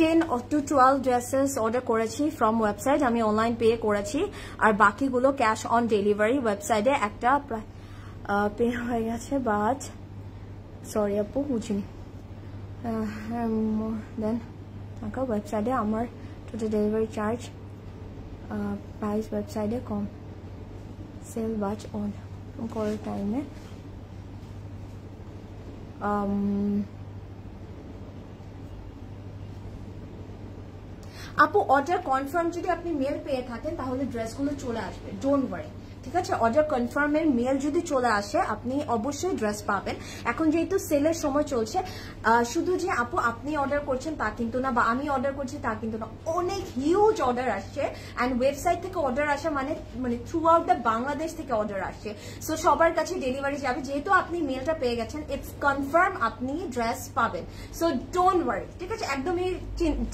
10 to 12 ড্রেসেস অর্ডার করেছি ফ্রম ওয়েবসাইট। আমি অনলাইন পে করেছি, আর বাকিগুলো ক্যাশ অন ডেলিভারি। ওয়েবসাইটে একটা পে হয়ে গেছে, বাট সরি আপু বুঝিনি। দেন টাকা ওয়েবসাইটে আমার টোটাল ডেলিভারি চার্জ প্রাইস ওয়েবসাইটে কম। সেল বাচ অন করার টাইমে আপু অর্ডার কনফার্ম যদি আপনি মেল পেয়ে থাকেন তাহলে ড্রেসগুলো চলে আসবে, ডোন্ট ওয়ারি। ঠিক আছে, অর্ডার কনফার্মের মেল যদি চলে আসে আপনি অবশ্যই ড্রেস পাবেন। এখন যেহেতু সেলের সময় চলছে, শুধু যে আপু আপনি অর্ডার করছেন তা কিন্তু না, বা আমি অর্ডার করছি তা কিন্তু না, অনেক হিউজ অর্ডার আসছে। অ্যান্ড ওয়েবসাইট থেকে অর্ডার আসা মানে থ্রু আউট দ্য বাংলাদেশ থেকে অর্ডার আসছে। সো সবার কাছে ডেলিভারি যাবে। যেহেতু আপনি মেলটা পেয়ে গেছেন, ইটস কনফার্ম আপনি ড্রেস পাবেন। সো ডোন্ট ওয়ারি, ঠিক আছে, একদমই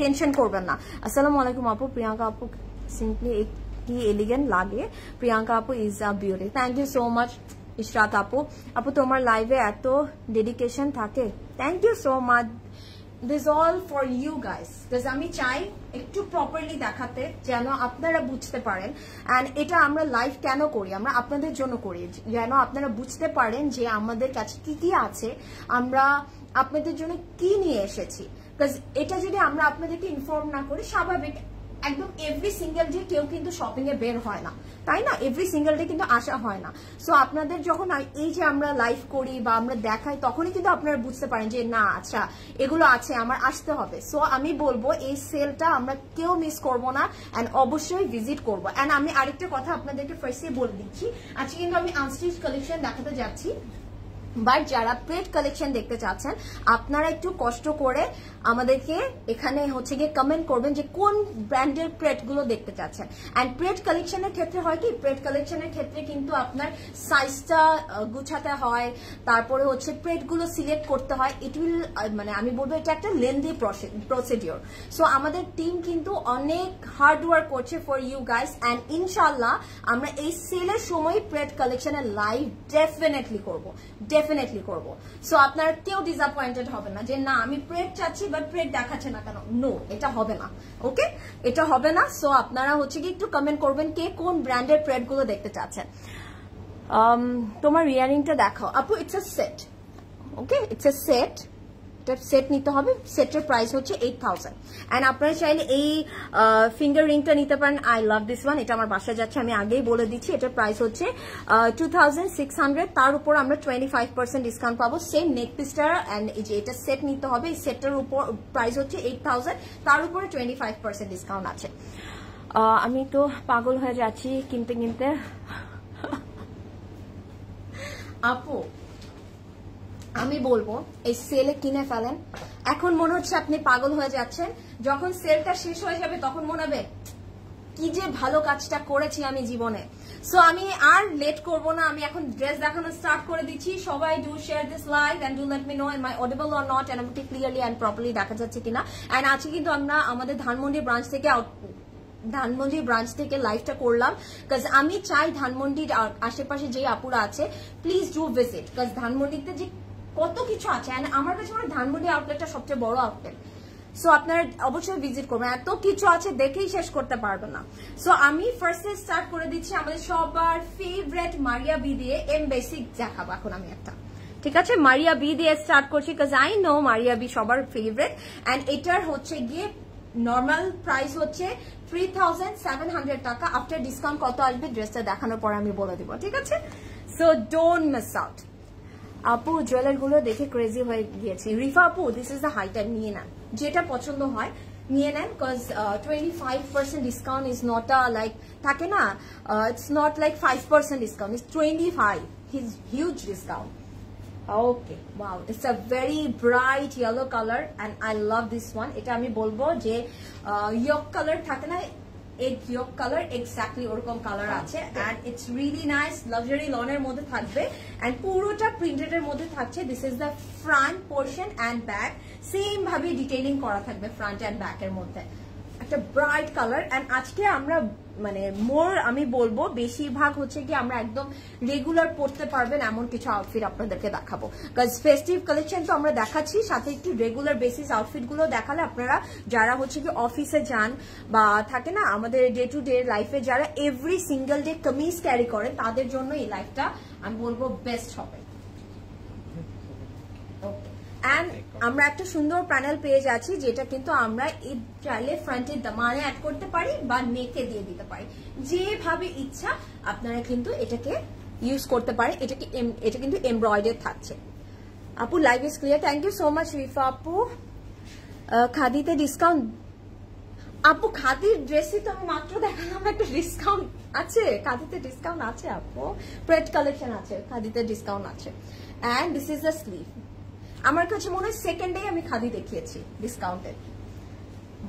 টেনশন করবেন না। আসসালামু আলাইকুম আপু, প্রিয়াঙ্কা আপু সিম্পলি কি এলিগেন্ট লাগে। প্রিয়াঙ্কা আপু is a beauty. Thank you so much Ishrat আপু। আপু তোমার লাইভে এত ডেডিকেশন থাকে, thank you so much. This all for you guys, because আমি চাই একটু প্রপারলি দেখাতে যেন আপনারা বুঝতে পারেন। অ্যান্ড এটা আমরা লাইভ কেন করি, আমরা আপনাদের জন্য করি, যেন আপনারা বুঝতে পারেন যে আমাদের কাছে কি কি আছে, আমরা আপনাদের জন্য কি নিয়ে এসেছি। বিকজ এটা যদি আমরা আপনাদেরকে ইনফর্ম না করি, স্বাভাবিক একদম এভরি সিঙ্গেল ডে কেউ কিন্তু শপিং এ বের হয় না, তাই না? এভরি সিঙ্গেল ডে কিন্তু আসা হয় না। সো আপনাদের যখন এই যে আমরা লাইভ করি বা আমরা দেখাই, তখনই কিন্তু আপনারা বুঝতে পারেন যে না আচ্ছা এগুলো আছে, আমার আসতে হবে। সো আমি বলবো এই সেলটা আমরা কেউ মিস করব না, অ্যান্ড অবশ্যই ভিজিট করবো। অ্যান্ড আমি আরেকটা কথা আপনাদেরকে ফার্স্টে বলে দিচ্ছি, আজকে কিন্তু আমি আনস্টিচ কালেকশন দেখাতে যাচ্ছি। বাট যারা প্রেড কালেকশন দেখতে চাচ্ছেন আপনারা একটু কষ্ট করে আমাদেরকে এখানে হচ্ছে গিয়ে কমেন্ট করবেন যে কোন ব্র্যান্ডের প্রেড গুলো দেখতে চাচ্ছেন। এন্ড প্রেড কালেকশনের ক্ষেত্রে হয় কি, প্রেড কালেকশনের ক্ষেত্রে কিন্তু আপনার সাইজটা গুছাতে হয়, তারপরে হচ্ছে প্রেড গুলো সিলেক্ট করতে হয়। ইট উইল মানে আমি বলবো এটা একটা লেন্দি প্রসিডিওর। সো আমাদের টিম কিন্তু অনেক হার্ড ওয়ার্ক করছে ফর ইউ গাইস। অ্যান্ড ইনশাল্লাহ আমরা এই সেলের সময় প্রেড কালেকশনের লাইভ ডেফিনেটলি করবো, ডেফিনেটলি করবো। সো আপনারা কেউ ডিসঅ্যাপয়েন্টেড হবে না যে না আমি প্রেড চাচ্ছি বাট প্রেড দেখাচ্ছে না কেন। নো, এটা হবে না। ওকে, এটা হবে না। সো আপনারা হচ্ছে কি একটু কমেন্ট করবেন কে কোন ব্র্যান্ডের প্রেড গুলো দেখতে চাচ্ছেন। তোমার ইয়ারিংটা দেখাও আপু। It's a set. Okay, it's a set. Set নিতে হবে। সেটের প্রাইস হচ্ছে 8000। এন্ড আপনারা চাইলে এই ফিঙ্গার রিংটা নিতে পারেন। আই লাভ দিস ওয়ান, এটা আমার বাসায় যাচ্ছে, আমি আগেই বলে দিচ্ছি। এটার প্রাইস হচ্ছে 2600। তার উপর আমরা 25% ডিসকাউন্ট পাবো। সেম নেক পিসটা এন্ড এই যে এটা সেট নিতে হবে। এই সেটটার উপর প্রাইস হচ্ছে 8000, তার উপরে 25% ডিসকাউন্ট আছে। আমি তো পাগল হয়ে যাচ্ছি কিনতে কিনতে আপু। আমি বলবো এই সেলে কিনে ফেলেন। এখন মনে হচ্ছে আপনি পাগল হয়ে যাচ্ছেন, যখন সেলটা শেষ হয়ে যাবে তখন মনে হবে কি যে ভালো কাজটা করেছি আমি জীবনে। সো আমি আর লেট করবো না, আমি এখন ড্রেস দেখানো স্টার্ট করে দিচ্ছি। সবাই do share this live and do let me know am I audible or not, and আমাকে ক্লিয়ারলি এন্ড প্রপারলি দেখা যাচ্ছে কিনা। এন্ড আজকে কিন্তু আমরা আমাদের ধানমন্ডি ব্রাঞ্চ থেকে লাইভটা করলাম, বিকজ আমি চাই ধানমন্ডির আশেপাশে যে আপুরা আছে প্লিজ ডু ভিজিট, বিকজ ধানমন্ডিতে যে কত কিছু আছে। আমার কাছে আমার ধানমন্ডি আউটলেটটা সবচেয়ে বড় আউটলেট। সো আপনারা অবশ্যই ভিজিট করবেন, এত কিছু আছে দেখেই শেষ করতে পারবেন না। সো আমি ফার্স্টে স্টার্ট করে দিচ্ছি আমাদের সবার ফেভারিট মারিয়া বি দিয়ে এম বেসিক দেখাবো এখন আমি একটা, ঠিক আছে? মারিয়া বি দিয়ে স্টার্ট করছি because I know Maria B সবার ফেভারিট। অ্যান্ড এটার হচ্ছে গিয়ে নর্মাল প্রাইস হচ্ছে 3700 টাকা। আফটার ডিসকাউন্ট কত আসবে ড্রেসটা দেখানোর পর আমি বলে দিব, ঠিক আছে? So don't miss out. আপু জুয়েলারি গুলো দেখে ক্রেজি হয়ে গিয়েছি। রিফা আপু দিস ইজ দ্য হাইটা, নিয়ে নেন যেটা পছন্দ হয় নিয়ে নেন, because 25% discount is not a like থাকে না, it's not like 5% discount, it's 25 huge discount. Okay, wow, it's a very bright yellow color and I love this one. এটা আমি বলবো যে yolk color থাকে না, egg yolk color, exactly ওরকম কালার আছে and it's really nice, luxury lawn এর মধ্যে থাকবে and পুরোটা প্রিন্টেড এর মধ্যে থাকছে। This is the front portion and back, same ভাবে ডিটেইলিং করা থাকবে ফ্রন্ট এন্ড ব্যাক এর মধ্যে, একটা ব্রাইট কালার। এন্ড আজকে আমরা মানে মোর আমি বলবো বেশিরভাগ হচ্ছে কি আমরা একদম রেগুলার পরতে পারবেন এমন কিছু আউটফিট আপনাদেরকে দেখাবো, কারণ ফেস্টিভ কালেকশন তো আমরা দেখাচ্ছি, সাথে একটু রেগুলার বেসিস আউটফিট গুলো দেখালে আপনারা যারা হচ্ছে কি অফিসে যান বা থাকে না আমাদের ডে টু ডে লাইফে যারা every single day kameez carry করেন তাদের জন্য এই লাইফটা আমি বলবো বেস্ট হবে। এন্ড আমরা একটা সুন্দর প্যানেল পেয়ে যাচ্ছি যেটা কিন্তু আমরা এই চাইলে ফ্রন্টের দামানে অ্যাড করতে পারি বা নেকে দিয়ে দিতে পারি, যেভাবে ইচ্ছা আপনারা কিন্তু এটাকে ইউজ করতে পারেন। এটা কিন্তু এমব্রয়ডারি থাকছে। আপু live is clear, thank you so much Rifa আপু। খাদিতে ডিসকাউন্ট, আপু খাদির ড্রেসই তো আমি মাত্র দেখালাম, একটা ডিসকাউন্ট আছে, খাদিতে ডিসকাউন্ট আছে আপু, প্রেড কালেকশন আছে, খাদিতে ডিসকাউন্ট আছে। And this is the sleeve, আমার কাছে মনে হয় সেকেন্ড ডে আমি খাদি দেখিয়েছি ডিসকাউন্টেড।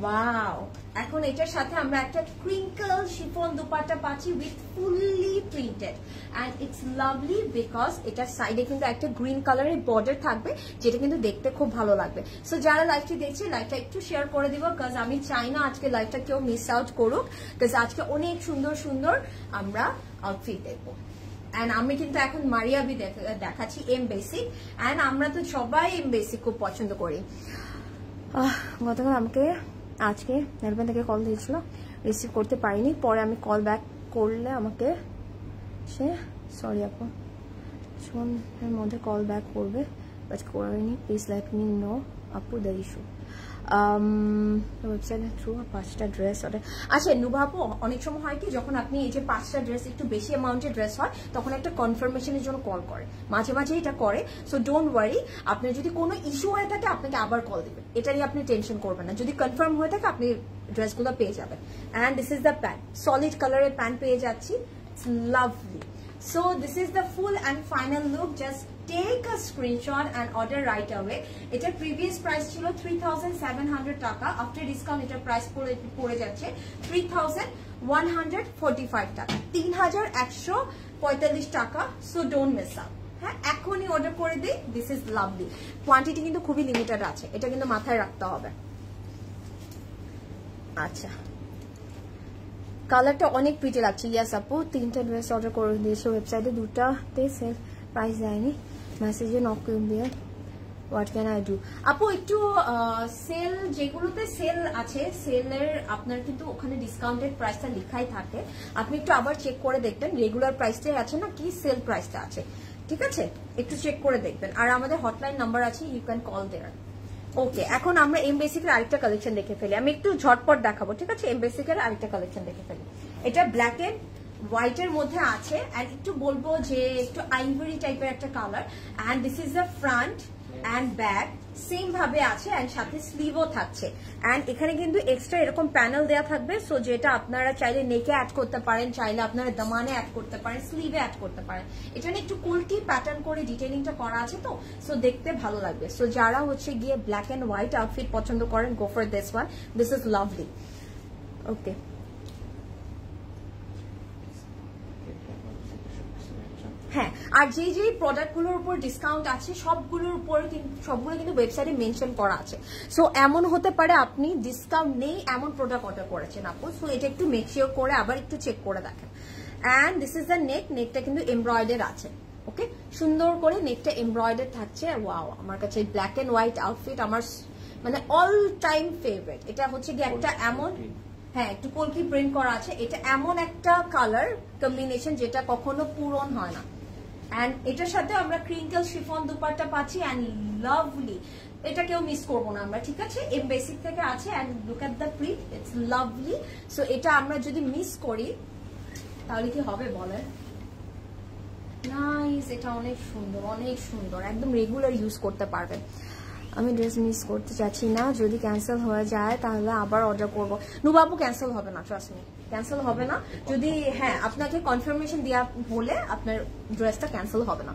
ওয়াও, এখন এটার সাথে আমরা একটা ক্রিঙ্কল শিফন দুপাট্টা পাচ্ছি with fully printed and it's lovely because এটার সাইডে কিন্তু একটা গ্রিন কালারের বর্ডার থাকবে যেটা কিন্তু দেখতে খুব ভালো লাগবে। সো যারা লাইভটি দেখছে লাইভটা একটু শেয়ার করে দিব, বিকজ আমি চাই না আজকে লাইভটা কেউ মিস আউট করুক, বিকজ আজকে অনেক সুন্দর সুন্দর আমরা আউটফিট দেখবো। এন্ড আমি কিন্তু এখন মারিয়া বি দেখাচ্ছি এম বেসিক, এন্ড আমরা তো সবাই এম বেসিক খুব পছন্দ করি। গতকাল আমাকে আজকে নেলবেন থেকে কল দিয়েছিল, রিসিভ করতে পারিনি, পরে আমি কল ব্যাক করলে আমাকে সে সরি আপু শোনের মধ্যে কল ব্যাক করবে, বাট করেনি, প্লিজ লেট মি নো আপু দ্য ইস্যু। ওয়েবসাইটের থ্রু 5টা ড্রেস অর্ডার। আচ্ছা নুভা আপু, অনেক সময় হয় কি যখন আপনি এই যে 5টা ড্রেস একটু বেশি অ্যামাউন্টের ড্রেস হয় তখন একটা কনফার্মেশনের জন্য কল করে, মাঝে মাঝে এটা করে। সো ডোন্ট ওয়ারি, আপনার যদি কোনো ইস্যু হয়ে থাকে আপনাকে আবার কল দিবেন, এটা নিয়ে আপনি টেনশন করবেন না। যদি কনফার্ম হয়ে থাকে আপনি ড্রেসগুলো পেয়ে যাবেন। And this is the pant, solid কালারের প্যান্ট পেয়ে যাচ্ছি, it's lovely. So this is the full and final look. Just take a screenshot and order right away. Its previous price chilo 3700 taka. After discount its price pore jacche 3145 taka, 3145 taka. So don't miss out. হ্যাঁ এখনই অর্ডার করে দিই, দিস ইজ লাভলি। কোয়ান্টিটি কিন্তু খুবই লিমিটেড আছে, এটা কিন্তু মাথায় রাখতে হবে। আচ্ছা কালারটা অনেক প্রিটি লাগছে। ইয়াস আপু 3টা ড্রেস অর্ডার করে দিয়েছে ওয়েবসাইটে, 2টাতে সেল প্রাইস দেয়নি, মেসেজে নক দিয়ে হোয়াট ক্যান আই ডু। আপু একটু সেল যেগুলোতে সেল আছে সেলের আপনার কিন্তু ওখানে ডিসকাউন্টেড প্রাইসটা লেখাই থাকে, আপনি একটু আবার চেক করে দেখবেন রেগুলার প্রাইসটাই আছে না কি সেল প্রাইসটা আছে, ঠিক আছে? একটু চেক করে দেখবেন। আর আমাদের হটলাইন নাম্বার আছে, ইউ ক্যান কল দেয়ার। ওকে, এখন আমরা এম বেসিকের আরেকটা কালেকশন দেখে ফেলি, আমি একটু ঝটপট দেখাবো, ঠিক আছে? এম বেসিকের আরেকটা কালেকশন দেখে ফেলি, এটা ব্ল্যাক এন্ড হোয়াইট এর মধ্যে আছে, এন্ড একটু বলবো যে একটু আইভরি টাইপের একটা colour. And this is the front and back same ভাবে আছে, এন্ড সাথে স্লিভও থাকছে। এন্ড এখানে কিন্তু এক্সট্রা এরকম প্যানেল দেওয়া থাকবে, সো যেটা আপনারা চাইলে নেকে অ্যাড করতে পারেন, চাইলে আপনারা দামানে অ্যাড করতে পারেন, স্লিভে অ্যাড করতে পারেন। এটা একটু কুলটি প্যাটার্ন করে ডিটেইলিংটা করা আছে, তো সো দেখতে ভালো লাগবে। সো যারা হচ্ছে গিয়ে ব্ল্যাক এন্ড হোয়াইট আউটফিট পছন্দ করেন, go for this one, this is lovely. Okay, হ্যাঁ, আর যে যে প্রোডাক্টগুলোর উপর ডিসকাউন্ট আছে সবগুলোর উপর সবগুলো কিন্তু ওয়েবসাইটে মেনশন করা আছে। সো এমন হতে পারে আপনি ডিসকাউন্ট নেই এমন প্রোডাক্ট অর্ডার করেছেন আপু, সো এটা একটু মেক শিওর করে আবার একটু চেক করে দেখেন। And this is the neck, নেকটা কিন্তু এমব্রয়ডারি আছে, ওকে, সুন্দর করে নেকটা এমব্রয়ডারি থাকছে। ওয়াও, আমার কাছে ব্ল্যাক এন্ড হোয়াইট আউটফিট আমার মানে অল টাইম ফেভারিট। এটা হচ্ছে কি একটা এমন, হ্যাঁ একটু কলকি প্রিন্ট করা আছে, এটা এমন একটা কালার কম্বিনেশন যেটা কখনো পূরণ হয় না। এন্ড এটার সাথে আমরা ক্রিঙ্কেল শিফন দুপাট্টা পাচ্ছি এন্ড লাভলি, এটা কেউ মিস করবো না আমরা, ঠিক আছে? এম বেসিক থেকে আছে and look at the print, it's lovely. So এটা আমরা যদি মিস করি তাহলে কি হবে বলেন? নাইস, এটা অনেক সুন্দর, অনেক সুন্দর, একদম রেগুলার ইউজ করতে পারবেন। আমি ড্রেস মিস করতে চাচ্ছি না, যদি ক্যান্সেল হয়ে যায় তাহলে আবার অর্ডার করবো। নুবাবু ক্যান্সেল হবে না, ট্রাস্ট মি, ক্যান্সেল হবে না। যদি হ্যাঁ আপনাকে কনফার্মেশন দেওয়া হলে আপনার ড্রেসটা ক্যান্সেল হবে না।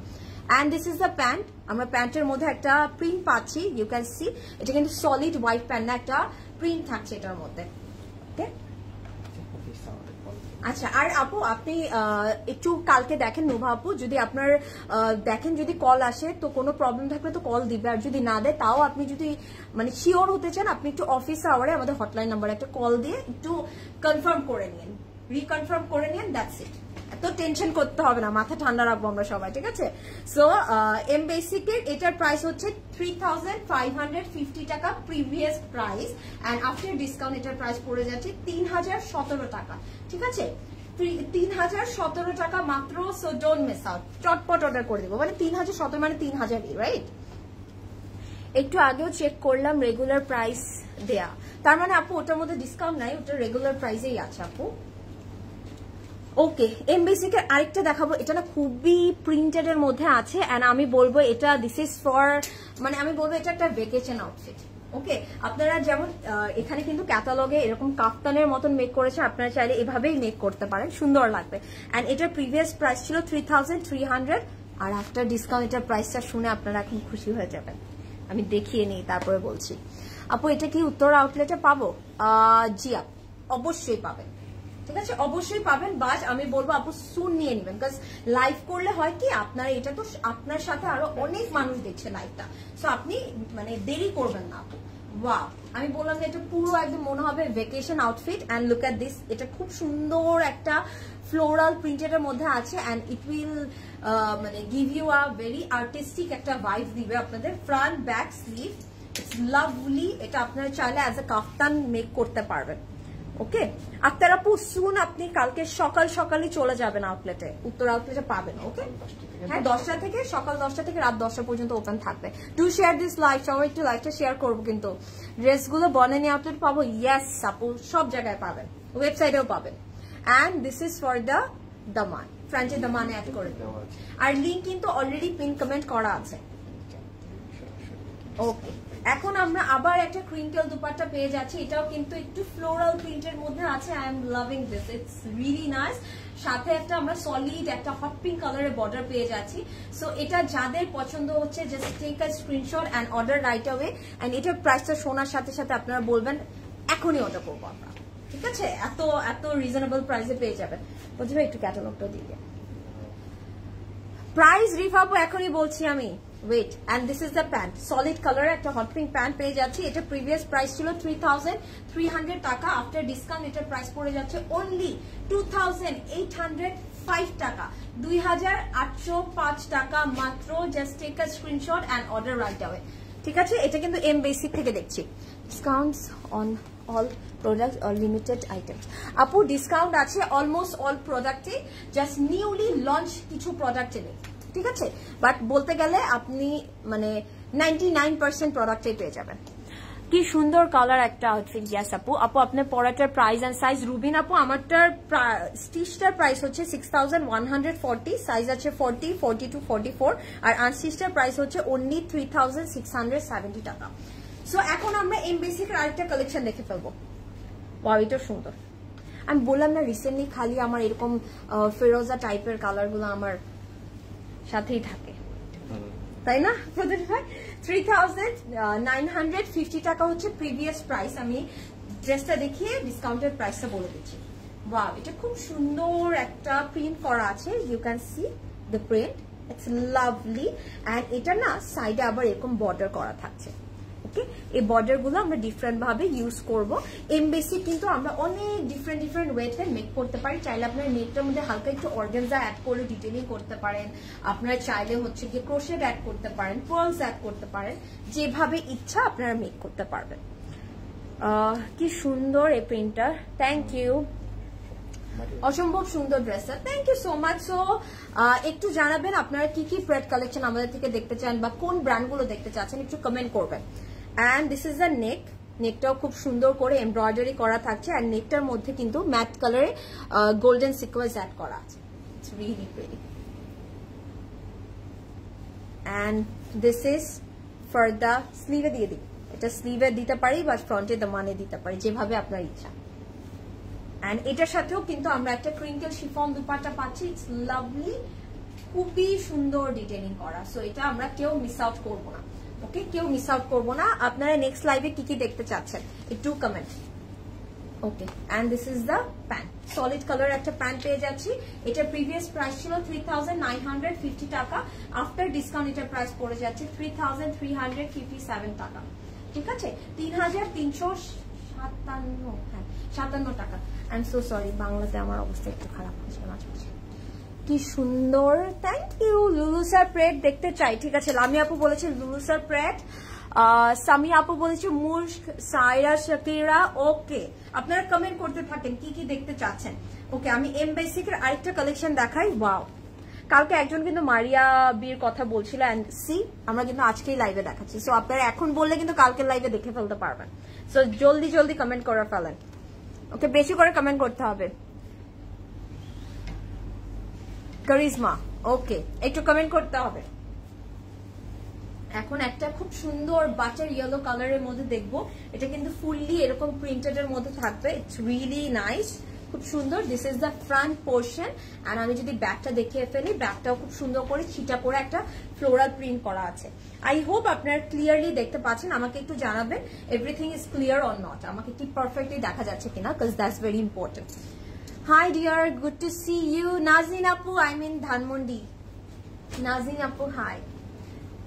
And this is the pant, আমরা প্যান্টের মধ্যে একটা প্রিন্ট পাচ্ছি, ইউ ক্যান সি। এটা কিন্তু সলিড হোয়াইট প্যান্ট না, একটা প্রিন্ট থাকছে এটার মধ্যে। ওকে, আচ্ছা। আর আপু আপনি একটু কালকে দেখেন নোভা আপু, যদি আপনার দেখেন যদি কল আসে তো কোনো প্রবলেম থাকলে তো কল দিবে, আর যদি না দেয় তাও আপনি যদি মানে শিওর হতে চান আপনি একটু অফিস আওয়ারে আমাদের হটলাইন নাম্বারে একটা কল দিয়ে একটু কনফার্ম করে নিন, রিকনফার্ম করে নিন, দ্যাটস ইট। এত টেনশন করতে হবে না, মাথা ঠান্ডা রাখবো আমরা সবাই, ঠিক আছে? সো এম বেসিকের এটার প্রাইস হচ্ছে 3550 টাকা previous price, and after discount এটার প্রাইস পড়ে যাচ্ছে 3017 টাকা, ঠিক আছে? 3017 টাকা মাত্র। সো ডোন্ট মিস আউট, চটপট অর্ডার করে দেবো, মানে 3017 মানে 3000, রাইট? একটু আগেও চেক করলাম রেগুলার প্রাইস দেয়া, তার মানে আপু ওটার মধ্যে ডিসকাউন্ট নাই, ওটা রেগুলার প্রাইসেই আছে আপু। ওকে, এম বেসিকের আরেকটা দেখাবো, এটা না খুবই প্রিন্টেড এর মধ্যে আছে, এন্ড আমি বলবো এটা দিস ইজ ফর, মানে আমি বলবো এটা একটা ভেকেশন আউটফিট। ওকে, আপনারা যেমন এখানে কিন্তু ক্যাটালগে এরকম কাফতানের মতন মেক করেছে, আপনারা চাইলে এভাবেই মেক করতে পারেন, সুন্দর লাগবে। এন্ড এটার প্রিভিয়াস প্রাইস ছিল 3300, আর আফটার ডিসকাউন্ট এটার প্রাইসটা শুনে আপনারা এখন খুশি হয়ে যাবেন। আমি দেখিয়ে নিই তারপরে বলছি। আপু এটা কি উত্তর আউটলেটে পাবো? জি আপু অবশ্যই পাবেন, ঠিক আছে? অবশ্যই পাবেন, বাট আমি বলবো আপু সুন নিয়ে নেবেন, বিকজ লাইভ করলে হয় কি আপনার এটা তো আপনার সাথে আরো অনেক মানুষ দেখছে লাইভটা, সো আপনি মানে দেরি করবেন না আপু। ওয়াও, আমি বললাম যে এটা পুরো একদম মনে হবে vacation outfit, and look at this, এটা খুব সুন্দর একটা ফ্লোরাল প্রিন্টেড এর মধ্যে আছে, এন্ড ইট উইল মানে give you a very artistic একটা ভাইব দিবে আপনাদের। Front back sleeve, it's lovely, এটা আপনারা চাইলে অ্যাজ এ কাফতান মেক করতে পারবেন। ওকে, আপনারা সুন আপনি কালকে সকাল সকালই চলে যাবেন আউটলেটে, উত্তর আউটলেটে পাবেন। ওকে, হ্যাঁ 10টা থেকে, সকাল 10টা থেকে রাত 10টা পর্যন্ত ওপেন থাকবে। ডু শেয়ার দিস লাইভ, সবাই একটু লাইভটা শেয়ার করবো। কিন্তু ড্রেসগুলো বনানী আউটলেট পাবো, ইয়েস আপু সব জায়গায় পাবেন, ওয়েবসাইটেও পাবেন। And this is for the Daman, ফ্রেঞ্চে দামানে add করে দেবো, আর লিঙ্ক কিন্তু অলরেডি পিন কমেন্ট করা আছে। ওকে, এখন আমরা আবার একটা ক্রিঙ্কেল দুপাট্টা পেয়ে যাচ্ছি, এটাও কিন্তু একটু ফ্লোরাল প্রিন্টের মধ্যে আছে। I am loving this, it's really nice. সাথে একটা আমরা সলিড একটা হট পিঙ্ক কালারের বর্ডার পেয়ে যাচ্ছি। সো এটা যাদের পছন্দ হচ্ছে just take a screenshot and order right away, and এটার প্রাইসটা শোনার সাথে সাথে আপনারা বলবেন এখনই অর্ডার করবো আমরা, ঠিক আছে? এত এত রিজনেবল প্রাইসে পেয়ে যাবেন। বুঝবে, একটু ক্যাটালগটা দিয়ে প্রাইস রিফাবো এখনই বলছি আমি, wait. And this is the pant, solid colour একটা হট পিঙ্ক প্যান্ট পেয়ে যাচ্ছি। এটা প্রিভিয়াস প্রাইস ছিল 3300 টাকা, আফটার ডিসকাউন্ট এটার প্রাইস পড়ে যাচ্ছে অনলি 2805 টাকা, 2805 টাকা মাত্র। Just take a screenshot and order right away, ঠিক আছে? এটা কিন্তু এম বেসিক থেকে দেখছি। Discounts on all product or limited items. আপু ডিসকাউন্ট আছে অলমোস্ট অল প্রোডাক্টে, জাস্ট নিউলি লঞ্চ কিছু প্রোডাক্টে নেই, ঠিক আছে? বাট বলতে গেলে আপনি মানে 99% প্রোডাক্টে পেয়ে যাবেন। কি সুন্দর কালার একটা আউটফিট। ইয়াস আপু, আপু আপনার পরাটার প্রাইস এন্ড সাইজ। রুবিন আপু আমারটার স্টিচটার প্রাইস হচ্ছে 6140, সাইজ আছে 40, 42, 44, আর আনস্টিচটার প্রাইস হচ্ছে অনলি 3670 টাকা। সো এখন আমরা এম বেসিকের আরেকটা কালেকশন দেখে ফেলবো। ওয়াও, এটা সুন্দর। আমি বললাম না রিসেন্টলি খালি আমার এরকম ফেরোজা টাইপের কালারগুলো আমার সাথেই থাকে, তাই না? 3950 টাকা হচ্ছে প্রিভিয়াস প্রাইস। আমি ড্রেসটা দেখিয়ে ডিসকাউন্টের প্রাইসটা বলে দিচ্ছি। ওয়াও, এটা খুব সুন্দর একটা প্রিন্ট করা আছে, you can see the print, it's lovely. And এটা না সাইডে আবার এরকম বর্ডার করা থাকছে। ওকে, এই বর্ডারগুলো আমরা ডিফারেন্ট ভাবে ইউজ করব। এমবেসি কিন্তু আমরা অনেক ডিফারেন্ট ওয়েতে মেক করতে পারি। চাইলে আপনার নেকটার মধ্যে হালকা একটু অর্গানজা অ্যাড করে ডিটেইলিং করতে পারেন, আপনারা চাইলে হচ্ছে গিয়ে ক্রোশেট অ্যাড করতে পারেন, পার্লস অ্যাড করতে পারেন, যেভাবে ইচ্ছা আপনারা মেক করতে পারবেন। কি সুন্দর এই প্রিন্টটা, থ্যাংক ইউ, অসম্ভব সুন্দর ড্রেসটা, thank you so much. So একটু জানাবেন আপনারা কি কি প্রেড কালেকশন আমাদের থেকে দেখতে চান বা কোন ব্র্যান্ডগুলো দেখতে চাচ্ছেন, একটু কমেন্ট করবেন। And this is the neck, নেকটাও খুব সুন্দর করে এমব্রয়ডারি করা থাকছে, অ্যান্ড নেকটার মধ্যে কিন্তু ম্যাট কালারে গোল্ডেন সিকোয়েন্স অ্যাড করা আছে, it's really pretty. And this is for the স্লিভে দিয়ে দিই, এটা স্লিভে দিতে পারি বা ফ্রন্টে দামানে দিতে পারি, যেভাবে আপনার ইচ্ছা। এন্ড এটার সাথেও কিন্তু আমরা একটা ক্রিঙ্কেল শিফন দুপাট্টা পাচ্ছি, ইটস লাভলি, খুবই সুন্দর ডিটেইলিং করা। সো এটা আমরা কেউ মিস আউট করবো না, ওকে, কেউ মিস আউট করবো না। আপনারা নেক্সট লাইভে কি কি দেখতে চাচ্ছেন একটু comment, okay. And this is the pant, solid colour একটা প্যান্ট পেয়ে যাচ্ছি। এটার প্রিভিয়াস প্রাইস ছিল 3950 টাকা, আফটার ডিসকাউন্ট এটার প্রাইস পড়ে যাচ্ছে 3357 টাকা, ঠিক আছে, 3357 টাকা। আই এম সো সরি, বাংলাতে আমার অবস্থা একটু খারাপ হয়েছে মাঝে মাঝে। কি সুন্দর, থ্যাংক ইউ। লুলুসার প্রেড দেখতে চাই, ঠিক আছে, লামি আপু বলেছে লুলুসার প্রেড, সামি আপু বলেছে মুশক, সাইরা, শাকিরা, ওকে। আপনারা কমেন্ট করতে থাকেন কি কি দেখতে চাচ্ছেন, ওকে। আমি এম বেসিকের আরেকটা কালেকশন দেখাই, ওয়াও, কালকে একজন কিন্তু মারিয়া বির কথা বলছিল, এন্ড সি আমরা কিন্তু আজকেই লাইভে দেখাচ্ছি। সো আপনারা এখন বললে কিন্তু কালকে লাইভে দেখে ফেলতে পারবেন। সো জলদি কমেন্ট করে ফেলেন, ওকে, বেশি করে কমেন্ট করতে হবে। কারিজমা, ওকে, একটু কমেন্ট করতে হবে। এখন একটা খুব সুন্দর বাটার ইয়েলো কালারের মধ্যে দেখবো, এটা কিন্তু ফুললি এরকম প্রিন্টেড এর মধ্যে থাকবে, ইটস রিয়েলি নাইস, খুব সুন্দর। This is the front portion, and আমি যদি ব্যাকটা দেখিয়ে ফেলি, ব্যাকটাও খুব সুন্দর করে ছিটা করে একটা ফ্লোরাল প্রিন্ট করা আছে। আই হোপ আপনারা ক্লিয়ারলি দেখতে পাচ্ছেন, আমাকে একটু জানাবেন everything is clear or not, আমাকে কি পারফেক্টলি দেখা যাচ্ছে কিনা, because that's very important. Hi dear, good to see you. Nazin আপু, আই মিন ধানমন্ডি, নাজিন আপু, hi.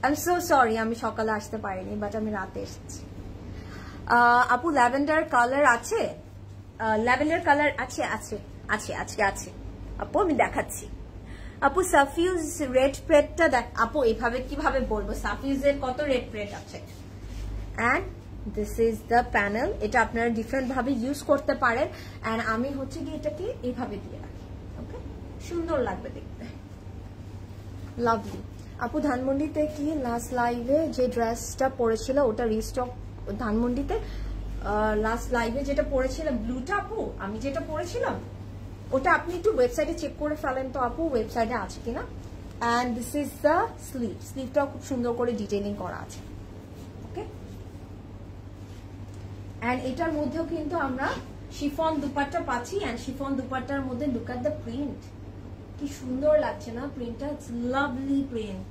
I am so sorry, আমি সকালে আসতে পারিনি, বাট আমি রাতে এসেছি। আপু ল্যাভেন্ডার কালার আছে, ল্যাভেন্ডার কালার আছে আছে আছে আজকে আছে আপু, আমি দেখাচ্ছি। আপু সাফিউজ রেড প্লেটটা দেখ, আপু এইভাবে কিভাবে বলবো, সাফিউজের কত রেড প্লেট আছে। And this is the panel, এটা আপনারা ডিফারেন্ট ভাবে ইউজ করতে পারেন। অ্যান্ড আমি হচ্ছে কি এটাকে এইভাবে দিয়ে রাখি, ওকে, সুন্দর লাগবে দেখতে, লাভলি। আপু ধানমন্ডিতে কি লাস্ট লাইভে যে ড্রেসটা পরেছিল ওটা রিস্টক ধানমন্ডিতে? লাস্ট লাইভে যেটা পরেছিলাম ব্লুটা আপু, আমি যেটা পরেছিলাম ওটা আপনি একটু ওয়েবসাইটে চেক করে ফেলেন তো আপু, ওয়েবসাইটে আছে কিনা। And this is the sleeve, স্লিভটাও খুব সুন্দর করে ডিটেইলিং করা আছে, ওকে। অ্যান্ড এটার মধ্যেও কিন্তু আমরা শিফন দুপাট্টা পাচ্ছি, অ্যান্ড শিফন দুপাট্টার মধ্যে লুক এট দ্য প্রিন্ট, কি সুন্দর লাগছে না প্রিন্টটা, it's lovely print,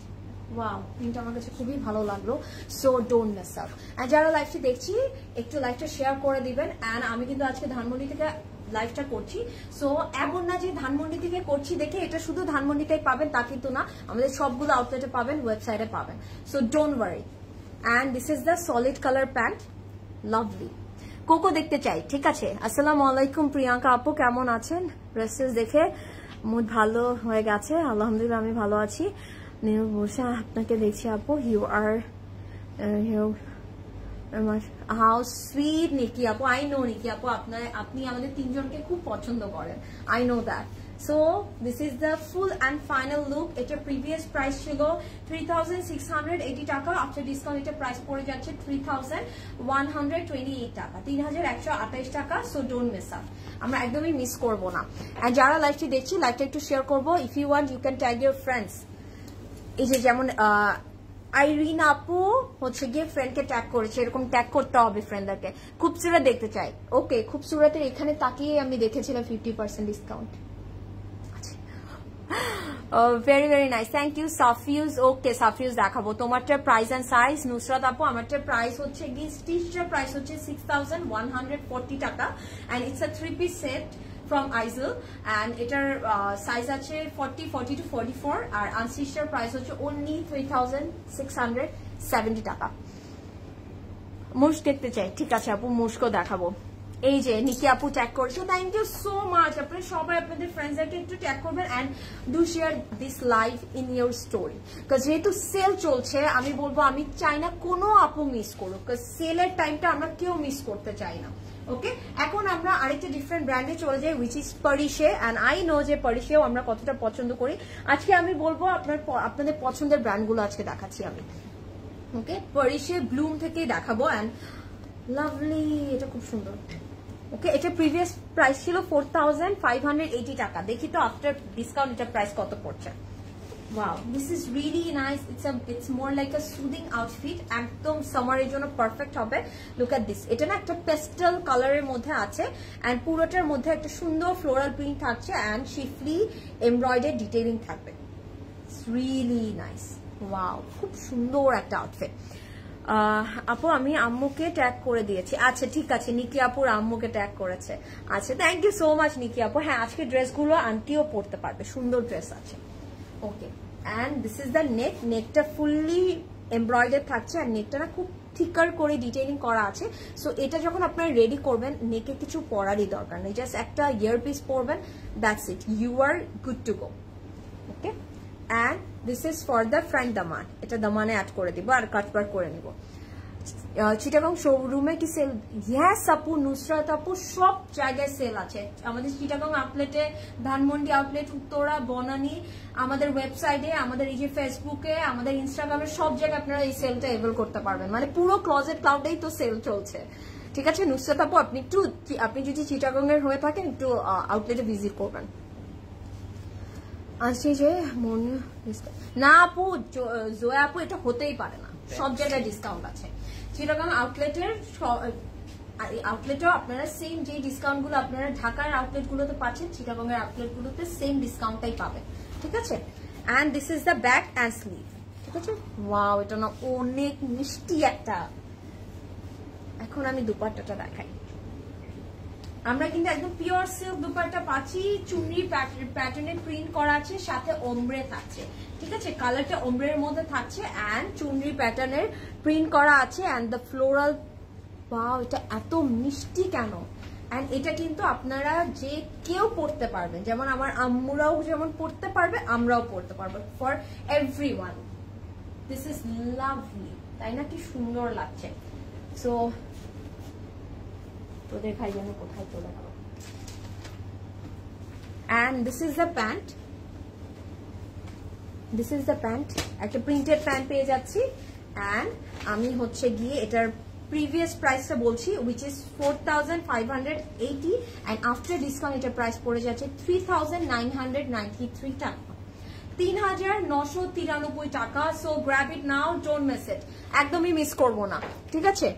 wow, print আমার কাছে খুবই ভালো লাগলো। So don't miss out. And যারা লাইভটি দেখছি একটু লাইভটা শেয়ার করে দিবেন। এন্ড আমি কিন্তু আজকে ধানমন্ডি থেকে লাইভটা করছি, সো এমন না যে ধানমন্ডি থেকে করছি দেখে এটা শুধু ধানমন্ডিতেই পাবেন তা কিন্তু না, আমাদের সবগুলো আউটলেটে পাবেন, ওয়েবসাইটে পাবেন, so don't worry. And this is the solid colour pant, lovely. কোকো দেখতে চাই, ঠিক আছে। আসসালামু আলাইকুম প্রিয়াঙ্কা আপু, কেমন আছেন? ড্রেসেস দেখে মুড ভালো হয়ে গেছে, আলহামদুলিল্লাহ আমি ভালো আছি। বসে আপনাকে দেখছি আপু, ইউ আর হাউ সুইট নিকি আপু, আই নো নিকি আপু, আপনি আমাদের তিনজনকে খুব পছন্দ করেন, I know that. So this is the full and final look. এটা প্রিভিয়াস প্রাইস ছিল 3680 টাকা, আফটার ডিসকাউন্ট এটা প্রাইস পড়ে যাচ্ছে 3128 টাকা, 3128 টাকা। সো ডোন্ট মিস আউট, আমরা একদমই মিস করবো না। অ্যান্ড যারা লাইভটি দেখছি লাইভটা একটু শেয়ার করবো, if you want you can tag your friends. এই যে যেমন আইরিন আপু হচ্ছে গিয়ে ফ্রেন্ডকে ট্যাগ করেছে, এরকম ট্যাগ করতে হবে ফ্রেন্ডদেরকে। খুবসুরত দেখতে চাই, ওকে, খুবসুরতের এখানে তাকিয়ে আমি দেখেছিলাম 50% discount. Very very nice, thank you Safiuz. Okay Safiuz দেখাবো, তোমারটার প্রাইস অ্যান্ড সাইজ। নুসরাত আপু আমারটার প্রাইস হচ্ছে গিয়ে স্টিচটার প্রাইস হচ্ছে 6140 টাকা, and it's a 3-piece set from Isle, and এটার সাইজ আছে 40, 40 to 44, আর আনস্টিচটার প্রাইস হচ্ছে only 3670 টাকা। মুশ দেখতে চাই, ঠিক আছে আপু মুশকো দেখাবো। এই যে নিকি আপু ট্যাগ করছে, থ্যাংক ইউ সো মাচ। আপনারা সবাই আপনাদের ফ্রেন্ডসদেরকে একটু ট্যাগ করবেন and do share this live in your story. কারণ যেহেতু সেল চলছে আমি বলবো আমি চাই না কোনো আপু মিস করুক, কারণ সেলের টাইমটা আমরা কেউ মিস করতে চাই না। ওকে, এখন আমরা আরেকটা ডিফারেন্ট ব্র্যান্ডে চলে যাই, উইচ ইজ পারিশে। অ্যান্ড আই নো যে পারিশেও আমরা কতটা পছন্দ করি। আজকে আমি বলবো আপনাদের পছন্দের ব্র্যান্ডগুলো আজকে দেখাচ্ছি আমি। ওকে, পারিশে ব্লুম থেকেই দেখাবো। অ্যান্ড লাভলি, এটা খুব সুন্দর। ওকে, এটা প্রিভিয়াস প্রাইস ছিল 4580 টাকা। দেখি তো আফটার ডিসকাউন্ট এটা প্রাইস কত পড়ছে। Wow, this is really nice. It's more like a soothing outfit. একদম সামারের জন্য পারফেক্ট হবে। Look at this. এটা না একটা পেস্টেল কালারের মধ্যে আছে and পুরোটার মধ্যে একটা সুন্দর ফ্লোরাল প্রিন্ট থাকছে and শিফলি এমব্রয়ডারি ডিটেইলিং থাকবে। It's really nice. Wow, খুব সুন্দর একটা আউটফিট। আপু আমি আম্মুকে ট্যাগ করে দিয়েছি। আচ্ছা ঠিক আছে, নিকি আপুর আম্মুকে ট্যাগ করেছে। আচ্ছা, থ্যাংক ইউ সো মাচ নিকি আপু। হ্যাঁ, আজকে ড্রেসগুলো আন্টিও পরতে পারবে, সুন্দর ড্রেস আছে। Okay, and this is the neck. নেকটা ফুললি এমব্রয়ডার থাকছে আর নেকটা না খুব থিকার করে ডিটেইলিং করা আছে। সো এটা যখন আপনারা রেডি করবেন নেকে কিছু পরারই দরকার নেই, জাস্ট একটা ইয়ারপিস পরবেন, that's it, you are good to go. Okay, and this is for the front দামান। এটা দামানে অ্যাড করে দিব আর কাটবার করে নিব। চিটাগং শোরুমে কি সেল? ইয়েস আপু, নুসরাত আপু, সব জায়গায় সেল আছে। আমাদের চিটাগং আউটলেটে, ধানমন্ডি আউটলেট, উত্তরা, বনানী, আমাদের ওয়েবসাইটে, আমাদের এই যে ফেসবুকে, আমাদের ইনস্টাগ্রামে, সব জায়গায় আপনারা এই সেলটা এভেল করতে পারবেন। মানে পুরো ক্লজেট ক্লাউডেই তো সেল চলছে। ঠিক আছে নুসরাত আপু, আপনি যদি চিটাগং এর হয়ে থাকেন একটু আউটলেটে ভিজিট করবেন। আচ্ছা, যে মনে না আপু, জয়া আপু, এটা হতেই পারে না, সব জায়গায় ডিসকাউন্ট আছে। চিটাগং আউটলেটেও আপনারা সেম যে ডিসকাউন্ট গুলো আপনারা ঢাকার আউটলেট গুলোতে পাচ্ছেন, চিটাগং এর আউটলেট গুলোতে সেম ডিসকাউন্টটাই পাবেন। ঠিক আছে, and this is the back and sleeve. ঠিক আছে, ওয়াও, এটা না অনেক মিষ্টি একটা। এখন আমি দুপাট্টাটা দেখাই। আমরা কিন্তু একদম পিওর সিল্ক দুপাট্টা পাচ্ছি, চুনরি প্যাটার্নের প্রিন্ট করা আছে, সাথে ওমব্রে থাকছে। ঠিক আছে, কালারটা ওমব্রের মধ্যে থাকছে অ্যান্ড চুনরি প্যাটার্নের প্রিন্ট করা আছে অ্যান্ড দ্য ফ্লোরাল। ওয়াও, এটা এত মিষ্টি কেন? অ্যান্ড এটা কিন্তু আপনারা যে কেউ পড়তে পারবেন, যেমন আমার আম্মুরাও যেমন পড়তে পারবে, আমরাও পড়তে পারবো, for everyone. This is lovely, তাই না? কি সুন্দর লাগছে। সো তোদের ভাই যেন কোথায় চলে গেল। And this is the pant. This is the pant, একটা প্রিন্টেড প্যান্ট পেয়ে যাচ্ছি। অ্যান্ড আমি হচ্ছে গিয়ে এটার প্রিভিয়াস প্রাইসটা বলছি, which is 4580 and after discount এটার প্রাইস পড়ে যাচ্ছে 3993 টাকা, 3993 টাকা। So grab it now, don't miss it, একদমই মিস করবো না। ঠিক আছে,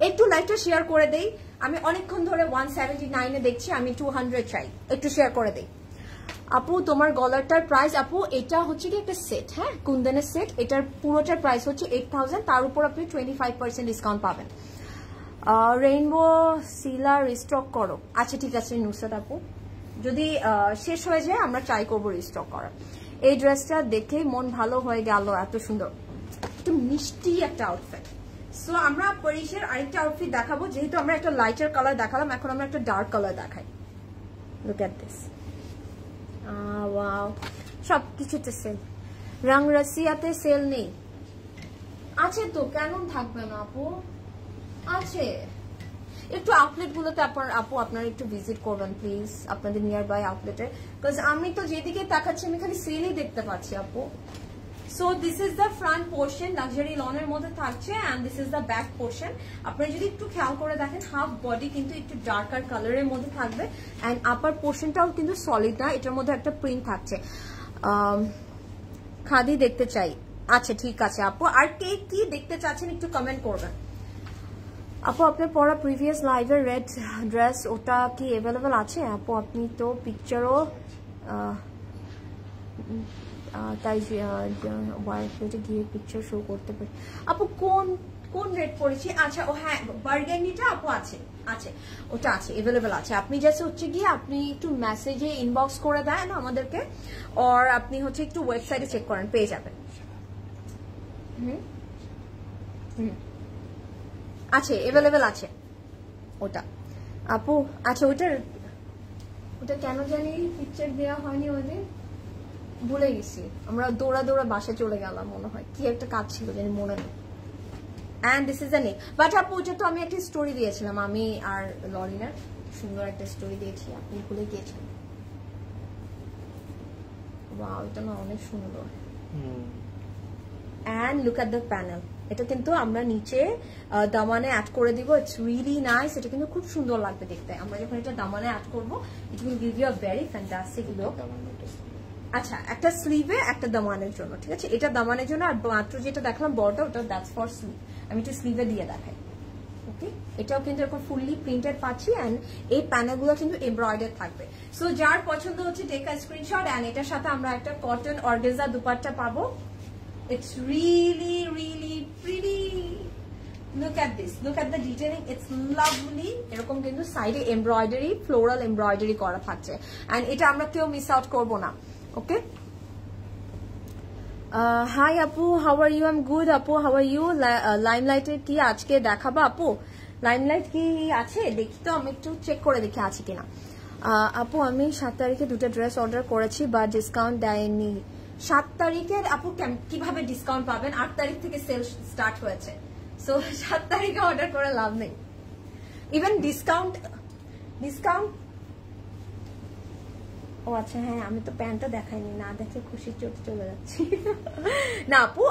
একটু লাইভটা শেয়ার করে দেই। আমি অনেকক্ষণ ধরে 179 দেখছি, আমি 200 চাই, একটু শেয়ার করে দেই। আপু তোমার গলারটার প্রাইস? আপু এটা হচ্ছে কি একটা সেট, হ্যাঁ, কুন্দনের সেট। এটার পুরোটার প্রাইস হচ্ছে 8000, তার উপর আপনি 25% ডিসকাউন্ট পাবেন। রেইনবো সিলার রিস্টক করো। আচ্ছা ঠিক আছে নুসরাত আপু, যদি শেষ হয়ে যায় আমরা ট্রাই করবো রিস্টক করার। এই ড্রেসটা দেখেই মন ভালো হয়ে গেল, এত সুন্দর, একটু মিষ্টি একটা আউটফিট। সো আমরা পরিশের আরেকটা আউটফিট দেখাবো, যেহেতু আমরা একটা লাইটার কালার দেখালাম, এখন আমরা একটা ডার্ক কালার দেখাই। লুক এট দিস, ওয়াও, সবকিছুতে সেল। রং রাশিয়াতে সেল নেই? আছে তো, কেন থাকবে না আপু, আছে। একটু আউটলেট গুলোতে আপু আপনারা একটু ভিজিট করবেন প্লিজ, আপনাদের নিয়ার বাই আউটলেটে, বিকজ আমি তো যেদিকে তাকাচ্ছি আমি খালি সেলই দেখতে পাচ্ছি আপু। So this is the front portion, luxury লনের মধ্যে থাকছে, and this is the back portion. আপনারা যদি একটু খেয়াল করে দেখেন, হাফ বডি কিন্তু একটু ডার্কার কালারের মধ্যে থাকবে, অ্যান্ড আপার পোর্শনটাও কিন্তু সলিড না, এটার মধ্যে একটা প্রিন্ট থাকছে। খাদি দেখতে চাই। আচ্ছা ঠিক আছে আপু, আর কে কি দেখতে চাচ্ছেন একটু কমেন্ট করবেন। আপু আপনার পরা প্রিভিয়াস লাইভের রেড ড্রেস, ওটা কি অ্যাভেলেবেল আছে? আপু আপনি তো পিকচারও তাই ওয়াইফে গিয়ে পিকচার শো করতে পারি। আপু কোন কোন রেড পড়েছি? আচ্ছা, ও হ্যাঁ, বার্গেন্ডিটা আপু আছে, আছে, ওটা আছে, অ্যাভেলেবেল আছে। আপনি জাস্ট হচ্ছে গিয়ে আপনি একটু মেসেজে ইনবক্স করে দেন আমাদেরকে, আর আপনি হচ্ছে একটু ওয়েবসাইটে চেক করেন, পেয়ে যাবেন। আছে, অ্যাভেলেবেল আছে ওটা আপু। আচ্ছা ওটা কেন জানি পিকচার দেওয়া হয়নি ওই দিন, ভুলে গেছি। আমরা দৌড়া বাসায় চলে গেলাম, মনে হয় কি একটা কাজ ছিল জানি মনে নেই। And this is the neck. But আপু ওটা তো আমি একটা স্টোরি দিয়েছিলাম, আমি আর লরিনার সুন্দর একটা স্টোরি দিয়েছি, আপনি ভুলে গিয়েছেন। ওয়াও, এটা না অনেক সুন্দর। And look at the panel, এটা কিন্তু আমরা নিচে দামানে অ্যাড করে দিব। ইটস রিয়েলি নাইস, এটা কিন্তু খুব সুন্দর লাগবে দেখতে। আমরা যখন এটা দামানে অ্যাড করবো, it will give you a very fantastic look. আচ্ছা, একটা স্লিভে একটা দামানের জন্য, ঠিক আছে, এটা দামানের জন্য। আর মাত্র যেটা দেখলাম বড়টা, ওটা দ্যাটস ফর স্লিভ। আমি একটু স্লিভে দিয়ে দেখাই। ওকে, এটাও কিন্তু এরকম ফুললি প্রিন্টেড পাচ্ছি, অ্যান্ড এই প্যানেলগুলো কিন্তু এমব্রয়ডার থাকবে। সো যার পছন্দ হচ্ছে টেক আ স্ক্রিনশট। অ্যান্ড এটার সাথে আমরা একটা কটন অর্গেনজা দুপাট্টা পাবো। It's really, really pretty. Look at this. Look at the detailing. It's lovely. এরকম কিন্তু সাইডে এমব্রয়ডারি, ফ্লোরাল এমব্রয়ডারি করা থাকছে। And এটা আমরা কেউ মিস আউট করব না। ওকে। হাই আপু, how are you? I am good আপু, হাউ আর ইউ? লাইমলাইটের কি আজকে দেখাবা আপু? লাইমলাইট কি আছে দেখি তো, আমি একটু চেক করে দেখি আছে কিনা। আপু আমি 7 তারিখে 2টা ড্রেস অর্ডার করেছি, বা ডিসকাউন্ট দেয়নি। 7 তারিখের আপু কিভাবে ডিসকাউন্ট পাবেন? 8 তারিখ থেকে সেল স্টার্ট হয়েছে। সো 7 তারিখে অর্ডার করে লাভ নেই। ইভেন ডিসকাউন্ট ও আচ্ছা, হ্যাঁ আমি তো প্যান্টটা দেখাইনি, না দেখে খুশি চলে যাচ্ছি। না আপু,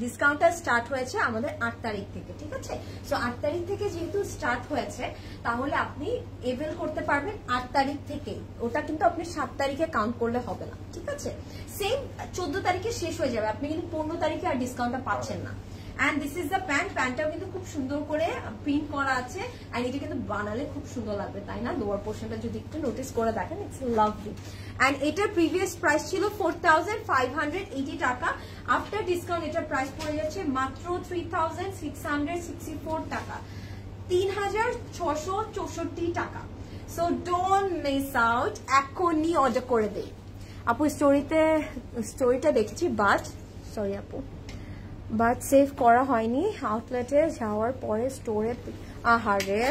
ডিসকাউন্টটা স্টার্ট হয়েছে আমাদের 8 তারিখ থেকে, ঠিক আছে। সো 8 তারিখ থেকে যেহেতু স্টার্ট হয়েছে, তাহলে আপনি এভেল করতে পারবেন 8 তারিখ থেকেই। ওটা কিন্তু আপনি 7 তারিখে কাউন্ট করলে হবে না, ঠিক আছে। সেম 14 তারিখে শেষ হয়ে যাবে, আপনি কিন্তু 15 তারিখে আর ডিসকাউন্টটা পাচ্ছেন না। And this is the pant. প্যান্টটাও কিন্তু খুব সুন্দর করে প্রিন্ট করা আছে, অ্যান্ড এটা কিন্তু বানালে খুব সুন্দর লাগবে, তাই না? লোয়ার পোর্শনটা যদি একটু নোটিস করে দেখেন, ইটস লাভলি। অ্যান্ড এটার প্রিভিয়াস প্রাইস ছিল 4580 টাকা। আফটার ডিসকাউন্ট এটার প্রাইস পড়ে যাচ্ছে মাত্র 3664 টাকা, 3664 টাকা। সো ডোন্ট মিস আউট, এখনই অর্ডার করে দেই। আপু স্টোরিটা দেখেছি, বাট সরি আপু, বাট সেভ করা হয়নি। আউটলেটে যাওয়ার পরে স্টোরে, আহারে।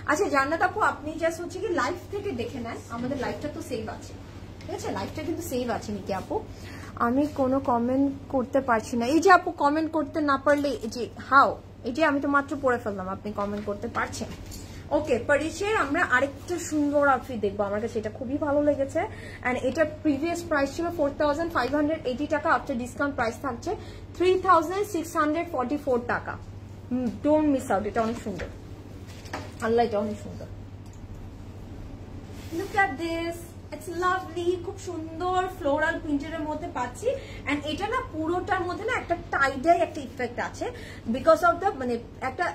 আচ্ছা জান্নাত আপু, আপনি জাস্ট হচ্ছে কি লাইভ থেকে দেখে নেন, আমাদের লাইভটা তো সেভ আছে, ঠিক আছে, লাইভটা কিন্তু সেভ আছে নিকি আপু। আমি কোনো কমেন্ট করতে পারছি না। এই যে আপু কমেন্ট করতে না পারলে, এই যে হাও, এই যে আমি তো মাত্র পড়ে ফেললাম, আপনি কমেন্ট করতে পারছেন। ওকে, পরিচয়ের আমরা আরেকটা সুন্দর আউটফিট দেখবো, আমার কাছে এটা খুবই ভালো লেগেছে। অ্যান্ড এটার প্রিভিয়াস প্রাইস ছিল 4580 টাকা, আফটার ডিসকাউন্ট প্রাইস থাকছে 3644 টাকা। ডোন্ট মিস আউট, এটা অনেক সুন্দর, আল্লাহ এটা অনেক সুন্দর। Look at this, it's lovely, খুব সুন্দর ফ্লোরাল প্রিন্টের মধ্যে পাচ্ছি। এন্ড এটা না পুরোটার মধ্যে না একটা টাইডাই একটা ইফেক্ট আছে, বিকজ অফ দ্য মানে একটা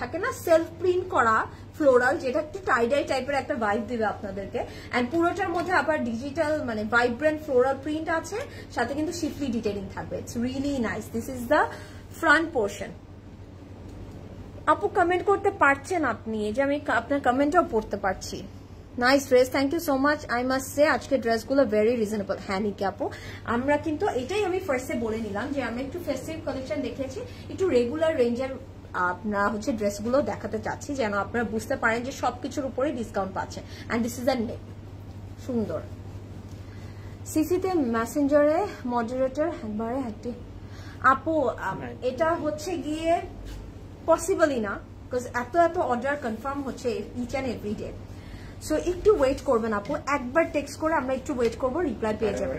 থাকে না সেলফ প্রিন্ট করা ফ্লোরাল, যেটা একটু টাইডাই টাইপের একটা ভাইব দিবে আপনাদেরকে। এন্ড পুরোটার মধ্যে আবার ডিজিটাল মানে ভাইব্রেন্ট ফ্লোরাল প্রিন্ট আছে, সাথে কিন্তু শিফলি ডিটেইলিং থাকবে। It's really nice. This is the front portion. আপু কমেন্ট করতে পারছেন আপনি, এই যে আমি আপনার কমেন্টটাও পড়তে পারছি। Nice dress, thank you so much. I must say আজকে ড্রেসগুলো ভেরি রিজনেবল। হ্যাঁ নিকি আপু, আমরা কিন্তু এটাই আমি ফার্স্টে বলে নিলাম যে আমরা একটু ফেস্টিভ কালেকশন দেখেছি, একটু রেগুলার রেঞ্জের আপনারা হচ্ছে ড্রেসগুলো দেখাতে চাচ্ছি, যেন আপনারা বুঝতে পারেন যে সবকিছুর উপরে ডিসকাউন্ট পাচ্ছেন। অ্যান্ড দিস ইজ দ্য নেক, সুন্দর। সিসিতে মেসেঞ্জারে মডারেটর একবারে একটি আপু, এটা হচ্ছে গিয়ে পসিবলই না, বিকজ এত অর্ডার কনফার্ম হচ্ছে each and every day. So একটু ওয়েট করবেন আপু, একবার টেক্সট করে আমরা একটু ওয়েট করবো, রিপ্লাই পেয়ে যাবেন,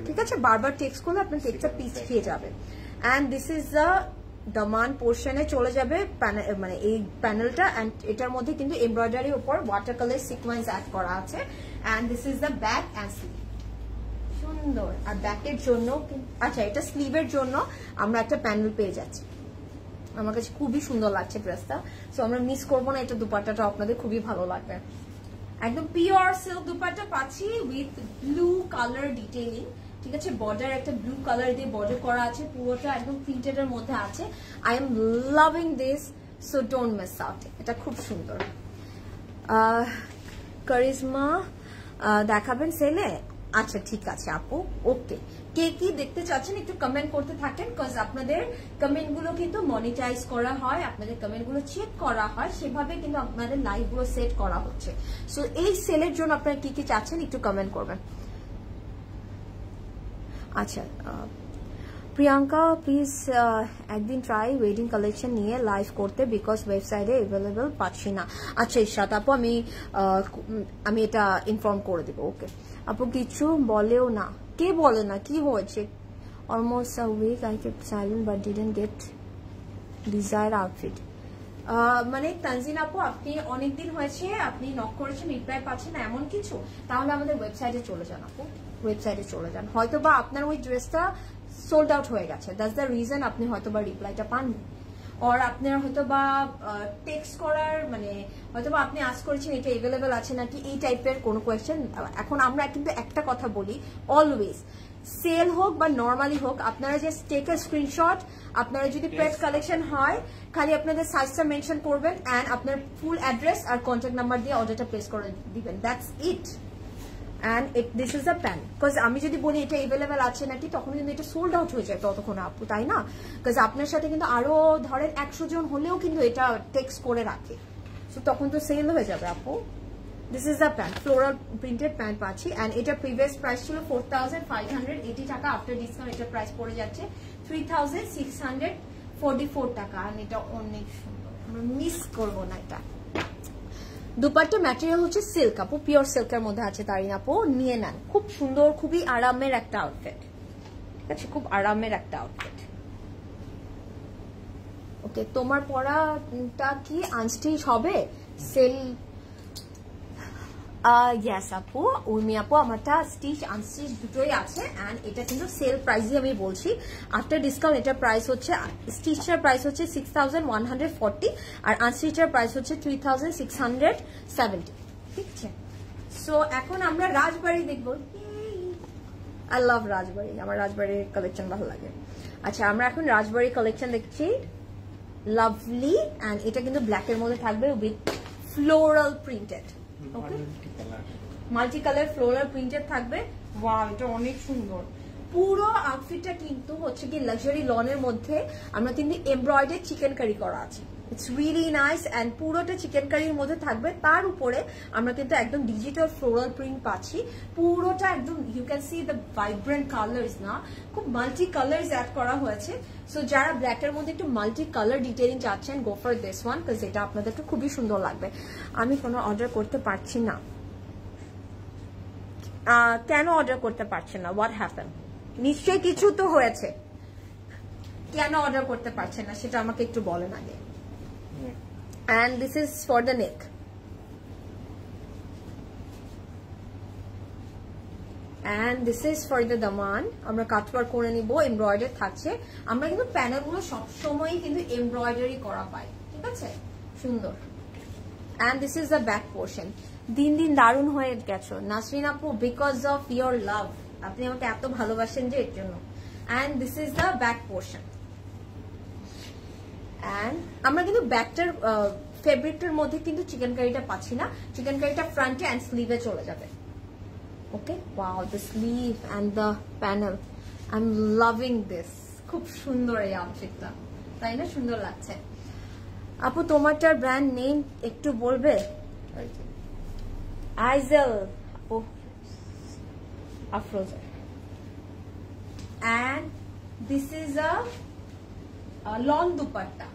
ঠিক আছে। বারবার টেক্সট করলে আপনার টেক্সটটা পিস খেয়ে যাবে। অ্যান্ড দিস ইজ দ্য দামান পোর্শনে চলে যাবে মানে এই প্যানেলটা। অ্যান্ড এটার মধ্যে কিন্তু এমব্রয়ডারির উপর ওয়াটার কালার সিকোয়েন্স অ্যাড করা আছে। And this is the back and sleeve, সুন্দর। আর ব্যাকের জন্য, আচ্ছা এটা স্লিভের জন্য আমরা একটা প্যানেল পেয়ে যাচ্ছি। আমার কাছে খুবই সুন্দর লাগছে ড্রেসটা, সো আমরা মিস করবো না। এটা দুপাট্টাটা আপনাদের খুবই ভালো লাগবে, একদম পিওর সিল্ক দুপাট্টা পাচ্ছি উইথ ব্লু কালার ডিটেইলিং, ঠিক আছে। বর্ডার একটা ব্লু কালার দিয়ে বর্ডার করা আছে, পুরোটা একদম প্রিন্টেড এর মধ্যে আছে। I am loving this, so don't miss out, এটা খুব সুন্দর। কারিজমা দেখাবেন সেলে? আচ্ছা ঠিক আছে আপু, ওকে। কে কি দেখতে চাচ্ছেন একটু কমেন্ট করতে থাকেন, কজ আপনাদের কমেন্ট গুলো কিন্তু মনিটাইজ করা হয়, আপনাদের কমেন্ট গুলো চেক করা হয়, সেভাবে কিন্তু আপনাদের লাইভ গুলো সেট করা হচ্ছে। সো এই সেলের জন্য আপনারা কি কি চাচ্ছেন একটু কমেন্ট করবেন। আচ্ছা প্রিয়াঙ্কা প্লিজ একদিন ট্রাই ওয়েডিং কালেকশন নিয়ে লাইভ করতে, বিকজ ওয়েবসাইটে অ্যাভেলেবল পাচ্ছি না। আচ্ছা ঈশাত আপু, আমি এটা ইনফর্ম করে দেবো। ওকে আপু, কিছু বলেও না। কে বলে না? কি হয়েছে? Almost a week I kept silent but didn't get desire outfit. মানে তানজিন আপু, আপনি অনেকদিন হয়েছে আপনি নক করেছেন, রিপ্লাই পাচ্ছেন না এমন কিছু, তাহলে আমাদের ওয়েবসাইটে চলে যান আপু, ওয়েবসাইটে চলে যান। হয়তো বা আপনার ওই ড্রেসটা সোল্ড আউট হয়ে গেছে, দ্যাটস দ্য রিজন আপনি হয়তো বা রিপ্লাইটা পাননি। আর আপনার হয়তো বা টেক্সট করার মানে হয়তো বা আপনি আস্ক করেছেন এটা অ্যাভেলেবেল আছে নাকি, এই টাইপের কোনো কোয়েশ্চেন। এখন আমরা কিন্তু একটা কথা বলি, অলওয়েজ সেল হোক বা নর্মালি হোক, আপনারা যে টেক আ স্ক্রিনশট, আপনারা যদি পেট কালেকশন হয় খালি আপনাদের সাইজটা মেনশন করবেন অ্যান্ড আপনার ফুল অ্যাড্রেস আর কন্ট্যাক্ট নাম্বার দিয়ে অর্ডারটা প্লেস করে দিবেন, that's it. And this is a pan, because আমি যদি বলি এটা অ্যাভেলেবেল আছে নাকি, তখন কিন্তু এটা সোল্ড আউট হয়ে যায় ততক্ষণ আপু, তাই না? বিকজ আপনার সাথে কিন্তু আরো ধরেন 100 জন হলেও কিন্তু এটা টেক্সট করে রাখে, সো তখন তো সেল হয়ে যাবে আপু। This is the pant, floral printed pant পাচ্ছি, অ্যান্ড এটা প্রিভিয়াস প্রাইস ছিল 4580 টাকা, আফটার ডিসকাউন্ট এটা প্রাইস পড়ে যাচ্ছে 3644 টাকা। আর এটা অনেক সুন্দর, আমরা মিস করবো না এটা। দুপাট্টা ম্যাটেরিয়াল হচ্ছে সিল্ক আপু, পিওর সিল্কের মধ্যে আছে তারিন আপু, নিয়ে নেন। খুব সুন্দর, খুবই আরামের একটা আউটফিট, ঠিক আছে, খুব আরামের একটা আউটফিট। ওকে, তোমার পরাটা কি আনস্টিচ হবে? সেল ইয়েস আপু, উর্মি আপু, আমারটা স্টিচ আনস্টিচ দুটোই আছে, অ্যান্ড এটা কিন্তু সেল প্রাইসই আমি বলছি। আফটার ডিসকাউন্ট এটার প্রাইস হচ্ছে, স্টিচটার প্রাইস হচ্ছে 6140 আর আনস্টিচের প্রাইস হচ্ছে 3670, ঠিক আছে। সো এখন আমরা রাজবাড়ি দেখবো। আই লাভ রাজবাড়ি, আমার রাজবাড়ির কালেকশন ভালো লাগে। আচ্ছা আমরা এখন রাজবাড়ি কালেকশন দেখছি, লাভলি, অ্যান্ড এটা কিন্তু ব্ল্যাকের মধ্যে থাকবে with floral printed, okay, multi colour floral printed থাকবে। ওয়াও, এটা অনেক সুন্দর। পুরো আউটফিটটা কিন্তু হচ্ছে কি লাক্সারি লনের মধ্যে আমরা কিন্তু এমব্রয়ডারি চিকেন কারি করা আছে, ইটস রিয়েলি নাইস, অ্যান্ড পুরোটা চিকেন কারির মধ্যে থাকবে। তার উপরে আমরা কিন্তু একদম ডিজিটাল ফ্লোরাল প্রিন্ট পাচ্ছি, পুরোটা একদম you can see the vibrant colours, না খুব মাল্টি কালার্স অ্যাড করা হয়েছে। সো যারা ব্ল্যাকের মধ্যে একটু মাল্টি কালার ডিটেইলিং চাচ্ছেন, গো ফর দিস ওয়ান, বিকজ এটা আপনাদেরকে খুবই সুন্দর লাগবে। আমি কোনো অর্ডার করতে পারছি না, কেন অর্ডার করতে পারছেন না? What happen? নিশ্চয়ই কিছু তো হয়েছে, কেন অর্ডার করতে পারছেন না সেটা আমাকে একটু বলেন আগে। And this is for the neck, and this is for the daman, আমরা কাটওয়ার করে নিব, এমব্রয়ডারি থাকছে। আমরা কিন্তু প্যানেল গুলো সবসময় কিন্তু এমব্রয়ডারি করা পাই, ঠিক আছে, সুন্দর। and this is the back portion, দিন দিন দারুণ হয়ে গেছো নাসরিন আপু, বিকজ অফ ইয়োর লাভ, আপনি আমাকে এত ভালোবাসেন যে এর জন্য। and this is the back portion, and আমরা কিন্তু ব্যাকটার ফেব্রিকটার মধ্যে কিন্তু চিকেন কারিটা পাচ্ছি না, চিকেন কারিটা ফ্রন্টে এন্ড স্লিভে চলে যাবে। Okay, wow, the sleeve and the panel, I am loving this, খুব সুন্দর এই আউটফিটটা, তাই না? সুন্দর লাগছে। আপু তোমারটার ব্র্যান্ড নেম একটু বলবে? আইজেল ও Afroza, and this is a long dupatta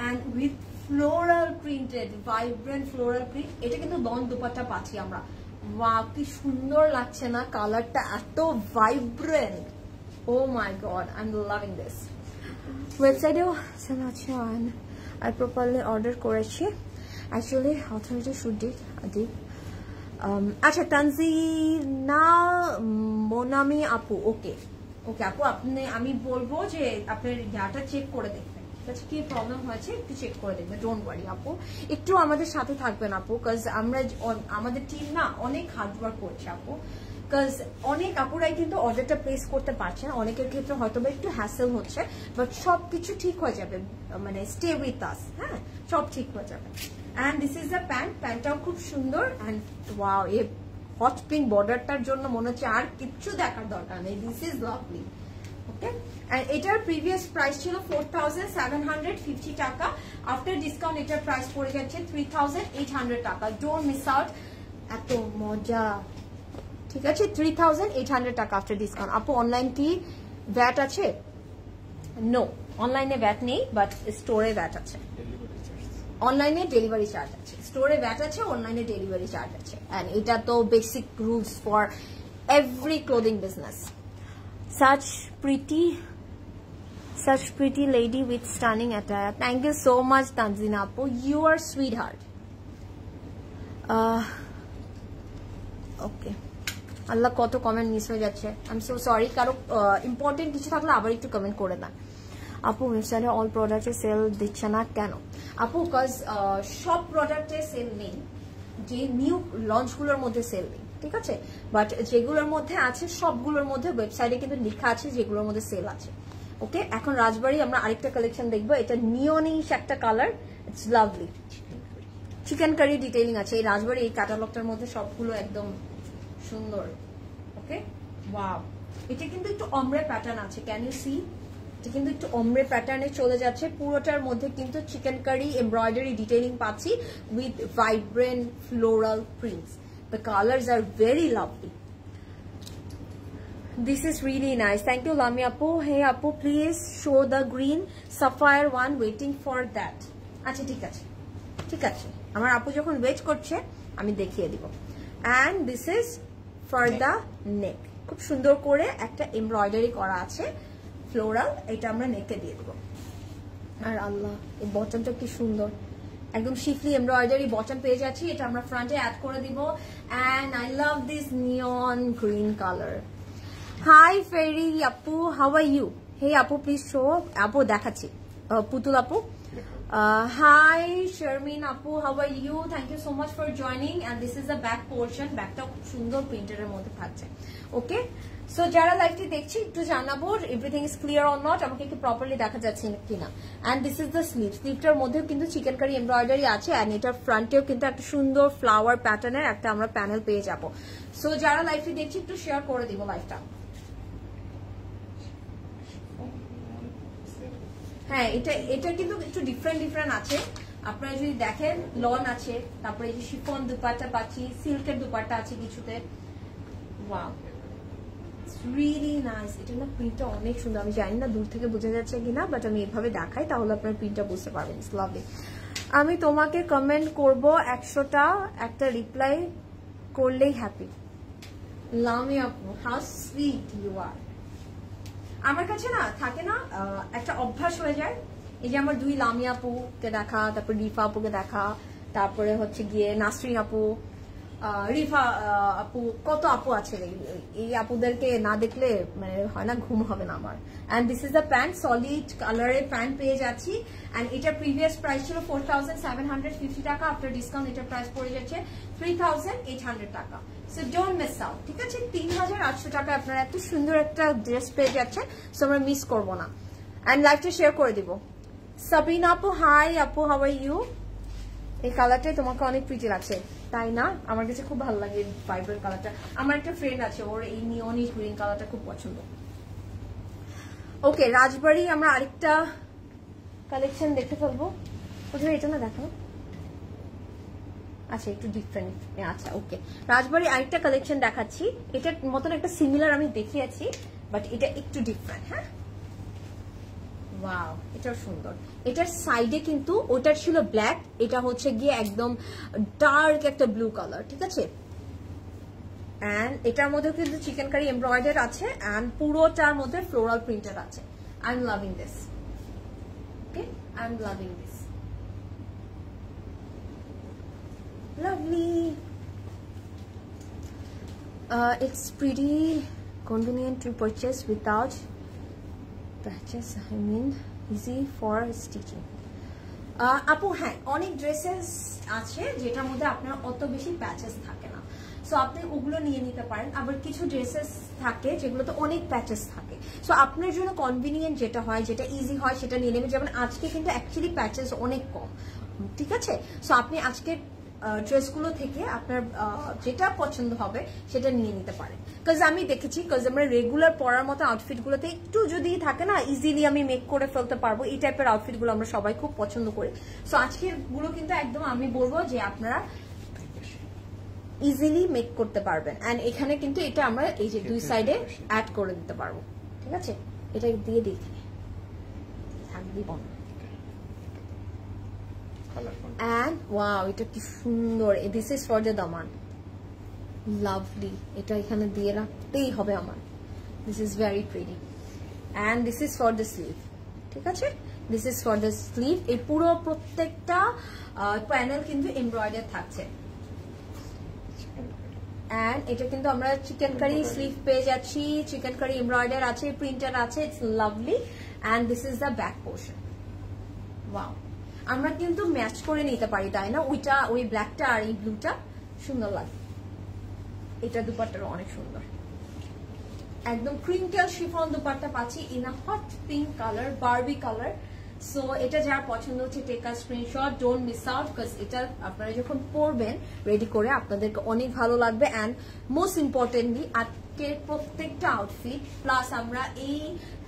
and with floral printed, vibrant floral print, এটা কিন্তু লং দুপাট্টা পাচ্ছি আমরা। ওয়াও, কি সুন্দর লাগছে না, কালারটা এত vibrant, oh my God, I am loving this. ওয়েবসাইটেও সেল আছে, আর প্রপারলি অর্ডার করেছি, অ্যাকচুয়ালি অথরিটি শুড ডিড। আচ্ছা তানজিনা মোনামি আপু, ওকে ওকে আপু, আপনি আমি বলবো যে আপনার ইয়াটা চেক করে দেখবেন, ঠিক আছে, কি প্রবলেম হয়েছে একটু চেক করে দেখবেন, ডোন্ট ওয়ারি আপু, একটু আমাদের সাথে থাকবেন আপু, বিকজ আমরা আমাদের টিম না অনেক হার্ড ওয়ার্ক করছে আপু, বিকজ অনেক আপুরাই কিন্তু অর্ডারটা প্লেস করতে পারছে না, অনেকের ক্ষেত্রে হয়তো বা একটু হ্যাসেল হচ্ছে, বাট সবকিছু ঠিক হয়ে যাবে, মানে স্টে উইথ আস, হ্যাঁ, সব ঠিক হয়ে যাবে। And this is the pant, প্যান্টটাও খুব সুন্দর, and wow, a hot pink বর্ডারটার জন্য মনে হচ্ছে আর কিচ্ছু দেখার দরকার নেই। This is lovely. Okay, and এটার প্রিভিয়াস প্রাইস ছিল 4750 টাকা। আফটার ডিসকাউন্ট এটার প্রাইস পড়ে যাচ্ছে 3800 টাকা। ডোন্ট মিস আউট, এত মজা। ঠিক আছে, 3800 টাকা আফটার ডিসকাউন্ট। আপু অনলাইন কি ভ্যাট আছে? নো, অনলাইনে ভ্যাট নেই, বাট স্টোরে ভ্যাট আছে। অনলাইনে ডেলিভারি চার্জ আছে, স্টোরে ভ্যাট আছে, অনলাইনে ডেলিভারি চার্জ আছে। এন্ড এটা তো basic rules for every clothing business. Such pretty lady with stunning attire. Thank you so much, Tanzina Apu. You are sweetheart. Okay. আল্লাহ, কত কমেন্ট মিস হয়ে যাচ্ছে। I am so sorry. কারো ইম্পর্টেন্ট কিছু থাকলে আবার একটু কমেন্ট করে দেন। আপু ওয়েবসাইটে অল প্রোডাক্টে সেল দিচ্ছে না কেন? আপু বিকজ সব প্রোডাক্টে সেল নেই, যে নিউ লঞ্চগুলোর মধ্যে সেল নেই, ঠিক আছে? বাট যেগুলোর মধ্যে আছে সবগুলোর মধ্যে ওয়েবসাইটে কিন্তু লেখা আছে যেগুলোর মধ্যে সেল আছে। ওকে, এখন রাজবাড়ি আমরা আরেকটা কালেকশন দেখবো। এটা নিয়নিশ একটা colour, it's lovely. Chikankari detailing আছে এই রাজবাড়ি এই ক্যাটালগটার মধ্যে, সবগুলো একদম সুন্দর। ওকে, ওয়াও, এটা কিন্তু একটু অমরে প্যাটার্ন আছে, ক্যান ইউ সি? এটা কিন্তু একটু অমরে প্যাটার্নে চলে যাচ্ছে। পুরোটার মধ্যে কিন্তু চিকেন কারি এমব্রয়ডারি ডিটেইলিং পাচ্ছি with vibrant floral prints. The colors are very lovely. This is really nice. Thank you, Lami Apu. Hey Apu, please show the green sapphire one. Waiting for that. আচ্ছা, ঠিক আছে, ঠিক আছে। আমার আপু যখন ওয়েট করছে আমি দেখিয়ে দিব। And this is for the neck. খুব সুন্দর করে একটা এমব্রয়ডারি করা আছে ফ্লোরাল, এটা আমরা নেকে দিয়ে দেব। আর আল্লাহ, এই বটমটা কি সুন্দর, একদম শিফলি এমব্রয়ডারি বটম পেয়ে যাচ্ছি। এটা আমরা ফ্রন্টে অ্যাড করে দিব। And I love this neon green colour. Hi Feri আপু, হাউ আর ইউ? হে আপু, প্লিজ শো। আপু দেখাচ্ছি, পুতুল আপু। হাই শারমিন আপু, how are you? Thank you so much for joining. And this is the back portion. ব্যাকটা খুব সুন্দর প্রিন্টারের মধ্যে থাকছে। ওকে, সো যারা লাইভটি দেখছি একটু জানাবো everything is clear or not, আমাকে একটু প্রপারলি দেখা যাচ্ছে কিনা। And this is the sleeve. স্লিভটার মধ্যেও কিন্তু চিকেন কারি এমব্রয়ডারি আছে। এন্ড এটার ফ্রন্টেও কিন্তু একটা সুন্দর ফ্লাওয়ার প্যাটার্নের একটা আমরা প্যানেল পেয়ে যাবো। সো যারা লাইভটি দেখছি একটু শেয়ার করে দিব লাইভটা। হ্যাঁ, এটা কিন্তু একটু ডিফারেন্ট আছে। আপনারা যদি দেখেন, লন আছে, তারপরে এই যে শিফন দুপাট্টা পাচ্ছি, সিল্কের দুপাট্টা আছে কিছুতে। Wow, really nice. এটা না প্রিন্টটা অনেক সুন্দর। আমি জানি না দূর থেকে বোঝা যাচ্ছে কিনা, বাট আমি এভাবে দেখাই তাহলে আপনার প্রিন্টটা বুঝতে পারবেন। It's lovely. আমি তোমাকে কমেন্ট করব 100টা, একটা রিপ্লাই করলেই হ্যাপি। লামি আপু, হাউ সুইট ইউ আর। আমার কাছে না থাকে না একটা অভ্যাস হয়ে যায়, এই যে আমার দুই লামি আপুকে দেখা, তারপর রিফা আপুকে দেখা, তারপরে হচ্ছে গিয়ে নাসরিন আপু, রিফা আপু, কত আপু আছে। এই আপুদেরকে না দেখলে মানে হয় না, ঘুম হবে না আমার। And this is the pant, solid কালারের প্যান্ট পেয়ে যাচ্ছি। এন্ড এটার প্রিভিয়াস প্রাইস ছিল 4750 টাকা। আফটার ডিসকাউন্ট এটার প্রাইস পড়ে যাচ্ছে 3800 টাকা। সো ডোন্ট মিস আউট, ঠিক আছে? 3800 টাকা আপনারা এত সুন্দর একটা ড্রেস পেয়ে যাচ্ছেন। সো আমরা মিস করবো না। এন্ড লাইভটা শেয়ার করে দিব। সাবিনা আপু, হাই আপু, হাউ আর ইউ? এই কালারটাই তোমাকে অনেক প্রিটি লাগছে, তাই না? আমার কাছে খুব ভালো লাগে ভাইব্রেন্ট কালারটা। আমার একটা ফ্রেন্ড আছে, ওর এই নিয়নিশ গ্রিন কালারটা খুব পছন্দ। ওকে, রাজবাড়ি আমরা আরেকটা কালেকশন দেখতে ফেলবো। কোথায় এটা না দেখো, আচ্ছা একটু ডিফারেন্ট। আচ্ছা ওকে, রাজবাড়ি আরেকটা কালেকশন দেখাচ্ছি। এটার মতন একটা সিমিলার আমি দেখিয়েছি, বাট এটা একটু ডিফারেন্ট। হ্যাঁ, ওয়াও, এটাও সুন্দর। এটার সাইডে কিন্তু ওটার ছিল ব্ল্যাক, এটা হচ্ছে গিয়ে একদম ডার্ক একটা ব্লু কালার, ঠিক আছে? এন্ড এটার মধ্যে কিন্তু চিকেন কারি এমব্রয়ডার আছে, এন্ড পুরোটার মধ্যে ফ্লোরাল প্রিন্টেড আছে। I am loving this. Okay, I am loving this. Lovely. It's pretty convenient to purchase without patches. I mean, easy for stitching. আপু হ্যাঁ, অনেক ড্রেসেস আছে যেটার মধ্যে আপনার অত বেশি প্যাচেস থাকে না, সো আপনি ওগুলো নিয়ে নিতে পারেন। আবার কিছু ড্রেসেস থাকে যেগুলোতে অনেক প্যাচেস থাকে, সো আপনার জন্য কনভিনিয়েন্ট যেটা হয়, যেটা ইজি হয় সেটা নিয়ে নেবেন। যেমন আজকে কিন্তু অ্যাকচুয়ালি প্যাচেস অনেক কম, ঠিক আছে? সো আপনি আজকে ড্রেসগুলো থেকে আপনার যেটা পছন্দ হবে সেটা নিয়ে নিতে পারেন। বিকজ আমি দেখেছি, বিকজ আমরা রেগুলার পরার মতো আউটফিটগুলোতে একটু যদি থাকে না, ইজিলি আমি মেক করে ফেলতে পারবো, এই টাইপের আউটফিটগুলো আমরা সবাই খুব পছন্দ করি। সো আজকের গুলো কিন্তু একদম আমি বলবো যে আপনারা ইজিলি মেক করতে পারবেন। অ্যান্ড এখানে কিন্তু এটা আমরা এই যে দুই সাইডে অ্যাড করে দিতে পারবো, ঠিক আছে? এটা দিয়ে দিই থাকবি বন। And wow, এটা কি সুন্দর। This is for the daman. Lovely. এটা এখানে দিয়ে রাখতেই হবে আমার। This is very pretty. And this is for the sleeve. ঠিক আছে? This is for the sleeve. এই পুরো প্রত্যেকটা প্যানেল কিন্তু এমব্রয়ডারি থাকছে। And এটা কিন্তু আমরা চিকেন কারি স্লিভ পেয়ে যাচ্ছি, চিকেন কারি এমব্রয়ডারি আছে, প্রিন্টার আছে। It's lovely. And this is the back portion. Wow. আমরা কিন্তু ম্যাচ করে নিতে পারি, তাই না? ওইটা ওই ব্ল্যাকটা আর এই ব্লুটা সুন্দর লাগে। এটা দুপাট্টাটা অনেক সুন্দর, একদম ক্রিঙ্কেল শিফন দুপাট্টা পাচ্ছি in a hot pink colour, Barbie colour. So এটা যার পছন্দ হচ্ছে take a screenshot, don't miss out, because এটা আপনারা যখন পরবেন রেডি করে আপনাদেরকে অনেক ভালো লাগবে। অ্যান্ড মোস্ট ইম্পর্টেন্টলি আজকের প্রত্যেকটা আউটফিট প্লাস আমরা এই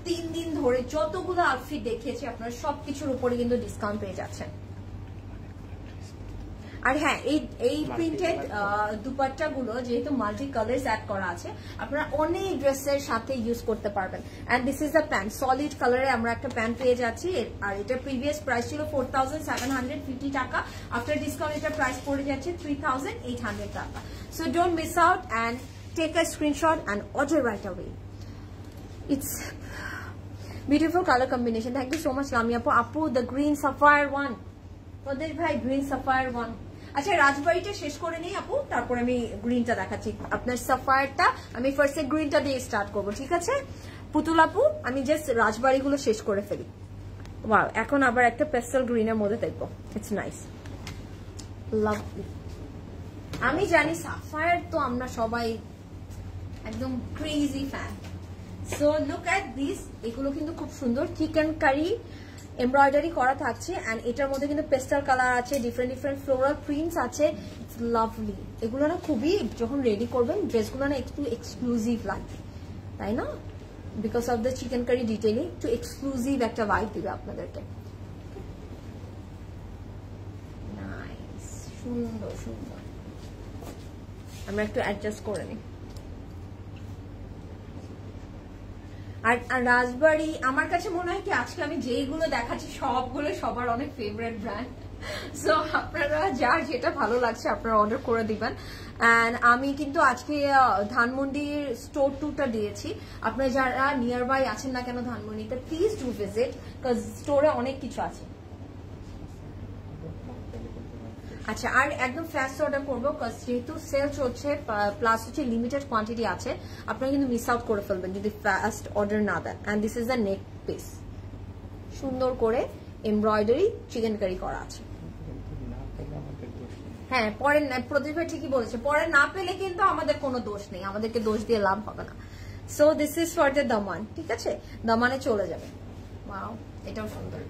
3 দিন ধরে যতগুলো আউটফিট দেখিয়েছি আপনারা সবকিছুর উপরে কিন্তু ডিসকাউন্ট পেয়ে যাচ্ছেন। আর হ্যাঁ, এই প্রিন্টেড দুপাট্টা গুলো যেহেতু মাল্টি কালার্স অ্যাড করা আছে, আপনারা অনেক ড্রেসের সাথে ইউজ করতে পারবেন। And this is the pant, solid কালারে আমরা একটা প্যান্ট পেয়ে যাচ্ছি। আর এটা প্রিভিয়াস প্রাইস ছিল 4750 টাকা, আফটার ডিসকাউন্ট এটা প্রাইস পড়ে যাচ্ছে 3800 টাকা। So don't miss out and take a screenshot and order right away. It's beautiful color combination. Thank you so much Lami apu the green sapphire one, Pradesh bhai green sapphire one. আচ্ছা, রাজবাড়িটা শেষ করে নেই আপু, তারপর আমি গ্রিনটা দেখাচ্ছি। আপনার সাফায়ারটা আমি ফার্স্টে গ্রিনটা দিয়ে স্টার্ট করব, ঠিক আছে পুতুল আপু? আমি জাস্ট রাজবাড়িগুলো শেষ করে ফেলি। ওয়াও, এখন আবার একটা পেস্টেল গ্রিনের মধ্যে দেখবো। It's nice, lovely. আমি জানি সাফায়ার তো আমরা সবাই একদম crazy fan. So look at this, এগুলো কিন্তু খুব সুন্দর চিকেন কারি এমব্রয়ডারি করা থাকছে। এন্ড এটার মধ্যে কিন্তু পেস্টাল কালার আছে, ডিফারেন্ট ফ্লোরাল প্রিন্টস আছে। It's lovely. এগুলো না খুবই, যখন রেডি করবেন ড্রেসগুলো না একটু এক্সক্লুসিভ লাগবে, তাই না? Because of the chikankari detailing একটু এক্সক্লুসিভ একটা ভাইব দিবে আপনাদেরকে। নাইস, সুন্দর সুন্দর। আমরা একটু অ্যাডজাস্ট করে নিই। আর রাজবাড়ি আমার কাছে মনে হয় কি আজকে আমি যেইগুলো দেখাচ্ছি সবগুলো সবার অনেক ফেভারিট ব্র্যান্ড। সো আপনারা যার যেটা ভালো লাগছে আপনারা অর্ডার করে দিবেন। এন্ড আমি কিন্তু আজকে ধানমন্ডির স্টোর টুরটা দিয়েছি। আপনারা যারা নিয়ার বাই আছেন না কেন ধানমন্ডিতে, প্লিজ ডু ভিজিট, বিকজ স্টোরে অনেক কিছু আছে। আচ্ছা, আর একদম ফাস্ট অর্ডার করবো, বিকজ যেহেতু সেল চলছে প্লাস হচ্ছে লিমিটেড কোয়ান্টিটি আছে, আপনারা কিন্তু মিস আউট করে ফেলবেন যদি ফাস্ট অর্ডার না দেন। And this is the neck piece, সুন্দর করে এমব্রয়ডারি চিকেন কারি করা আছে। হ্যাঁ, পরে প্রদীপ ভাই ঠিকই বলেছে, পরে না পেলে কিন্তু আমাদের কোনো দোষ নেই, আমাদেরকে দোষ দিয়ে লাভ হবে না। So this is for the দামান, ঠিক আছে? দামানে চলে যাবে। ওয়াও, এটাও সুন্দর।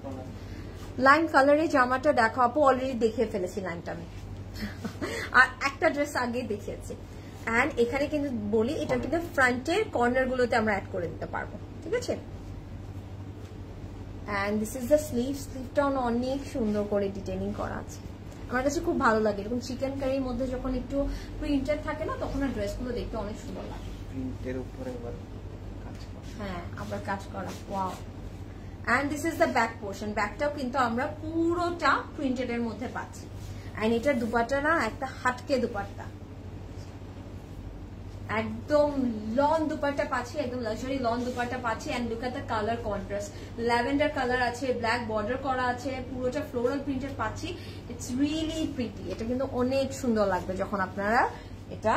লাইম কালারে জামাটা দেখো আপু, অলরেডি দেখে ফেলেছি লাইনটা আমি, আর একটা ড্রেস আগে দেখিয়েছি। এন্ড এখানে কিন্তু বলি এটা কিন্তু ফ্রন্টের কর্নার গুলোতে আমরা অ্যাড করে দিতে পারবো, ঠিক আছে? And this is the sleeve, স্লিভটাও অনেক সুন্দর করে ডিটেইলিং করা আছে। আমার কাছে খুব ভালো লাগে এরকম চিকেন কারির মধ্যে যখন একটু প্রিন্টেড থাকে না, তখন আর ড্রেসগুলো দেখতে অনেক সুন্দর লাগে। প্রিন্টের উপরে আবার কাজ করা, হ্যাঁ আবার কাজ করা। Wow. And this is the back portion, ব্যাকটাও কিন্তু আমরা পুরোটা প্রিন্টেড এর মধ্যে পাচ্ছি। এন্ড এটার দুপাট্টা না একটা হাটকে দুপাট্টা, একদম লন দুপাট্টা পাচ্ছি, একদম লাক্সারি লন দুপাট্টা পাচ্ছি। And look at the colour contrast, lavender colour আছে, ব্ল্যাক বর্ডার করা আছে, পুরোটা ফ্লোরাল প্রিন্টেড পাচ্ছি। It's really pretty. এটা কিন্তু অনেক সুন্দর লাগবে যখন আপনারা এটা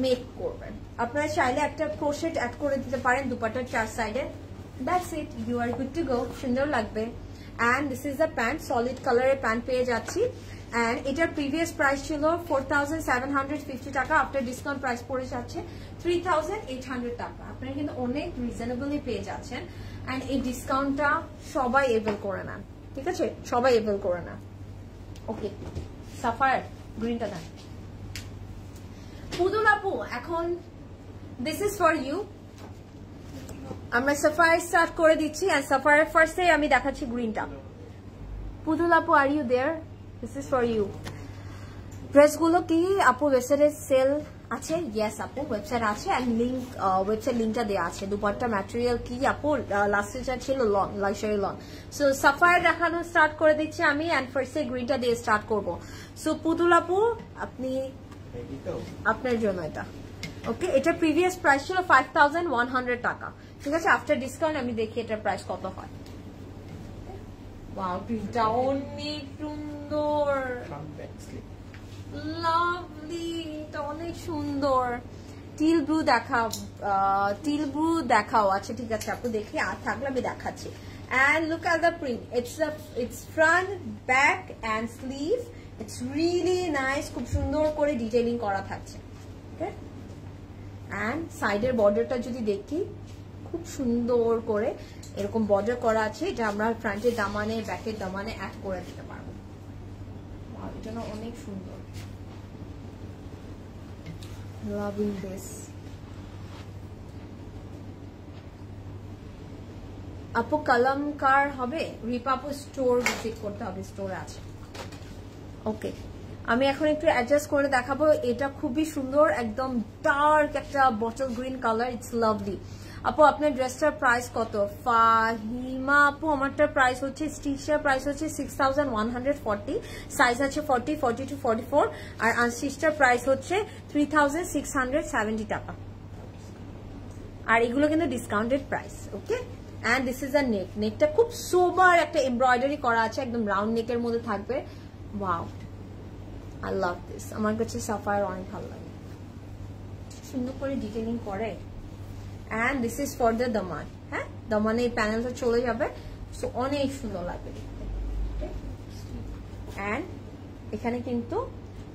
মেক করবেন। আপনারা চাইলে একটা ক্রোশেট অ্যাড করে দিতে পারেন দুপাট্টার চার সাইডে। That's it, you are good to go. সুন্দর লাগবে। And this is the pant, solid কালারের প্যান্ট পেয়ে যাচ্ছি। এন্ড এটার প্রিভিয়াস প্রাইস ছিল 4750 টাকা, আফটার ডিসকাউন্ট প্রাইস পড়ে যাচ্ছে 3800 টাকা। আপনারা কিন্তু অনেক রিজনেবলি পেয়ে যাচ্ছেন। এন্ড এই ডিসকাউন্টটা সবাই এভেল করে নেন, ঠিক আছে? সবাই এভেল করে নেন। ওকে, সাফায়ার গ্রিনটা দেন। পুতুল আপু এখন দিস ইজ ফর ইউ। আমরা সাফায়ার স্টার্ট করে দিচ্ছি এন্ড সাফায়ার ফার্স্টে আমি দেখাচ্ছি গ্রিনটা। পুতুল আপু are you there? This is for you. ড্রেসগুলো কি আপু ওয়েবসাইটে সেল আছে? ইয়েস আপু, ওয়েবসাইট আছে এন্ড লিংক, ওয়েবসাইট লিংকটা দেওয়া আছে। দুপাট্টা ম্যাটেরিয়াল কি আপু লাস্টে যা ছিল long, luxury long. So Sapphire দেখানো স্টার্ট করে দিচ্ছি আমি এন্ড ফার্স্টে গ্রিনটা দিয়ে স্টার্ট করব। সো পুতুল আপু আপনি আপনার জন্য এটা ওকে। এটা প্রিভিয়াস প্রাইস ছিল 5100 টাকা, ঠিক আছে? আফটার ডিসকাউন্ট আমি দেখি এটার প্রাইস কত হয়। ওয়াও, প্রিন্টটা অনেক সুন্দর, লাভলি, এটা অনেক সুন্দর। টিল ব্লু দেখাও, টিল ব্লু দেখাও। আচ্ছা ঠিক আছে আপু, দেখি আর থাকলে আমি দেখাচ্ছি। And look at the print. It's front, back and sleeve. It's really nice. খুব সুন্দর করে ডিটেইলিং করা থাকছে। ওকে, and সাইডের বর্ডারটা যদি দেখি খুব সুন্দর করে এরকম বর্ডার করা আছে, যা আমরা ফ্রন্টের দামানে ব্যাকের দামানে অ্যাড করে দিতে পারবো। এটা না অনেক সুন্দর, লাভিং দিস। আপু কলমকার হবে? রিপাপু স্টোর ভিজিট করতে হবে, স্টোরে আছে। ওকে, আমি এখন একটু অ্যাডজাস্ট করে দেখাবো। এটা খুবই সুন্দর, একদম ডার্ক একটা bottle green colour, it's lovely. আপু আপনার ড্রেসটার প্রাইস কত? ফাহিমা আপু আমারটার প্রাইস হচ্ছে, স্টিচটার প্রাইস হচ্ছে 6140, সাইজ আছে 40, 42, 44, আর আনস্টিচটার প্রাইস হচ্ছে 3670 টাকা। আর এগুলো কিন্তু discounted price. Okay, and this is a neck. নেকটা খুব সোবার একটা এমব্রয়ডারি করা আছে, একদম রাউন্ড নেকের মধ্যে থাকবে। Wow, I love this. আমার কাছে সাফায়ার অনেক ভালো লাগে, সুন্দর করে ডিটেইলিং করে। And this is for the daman, হ্যাঁ দামানে এই প্যানেলটা চলে যাবে, সো অনেক সুন্দর লাগবে দেখতে। এন্ড এখানে কিন্তু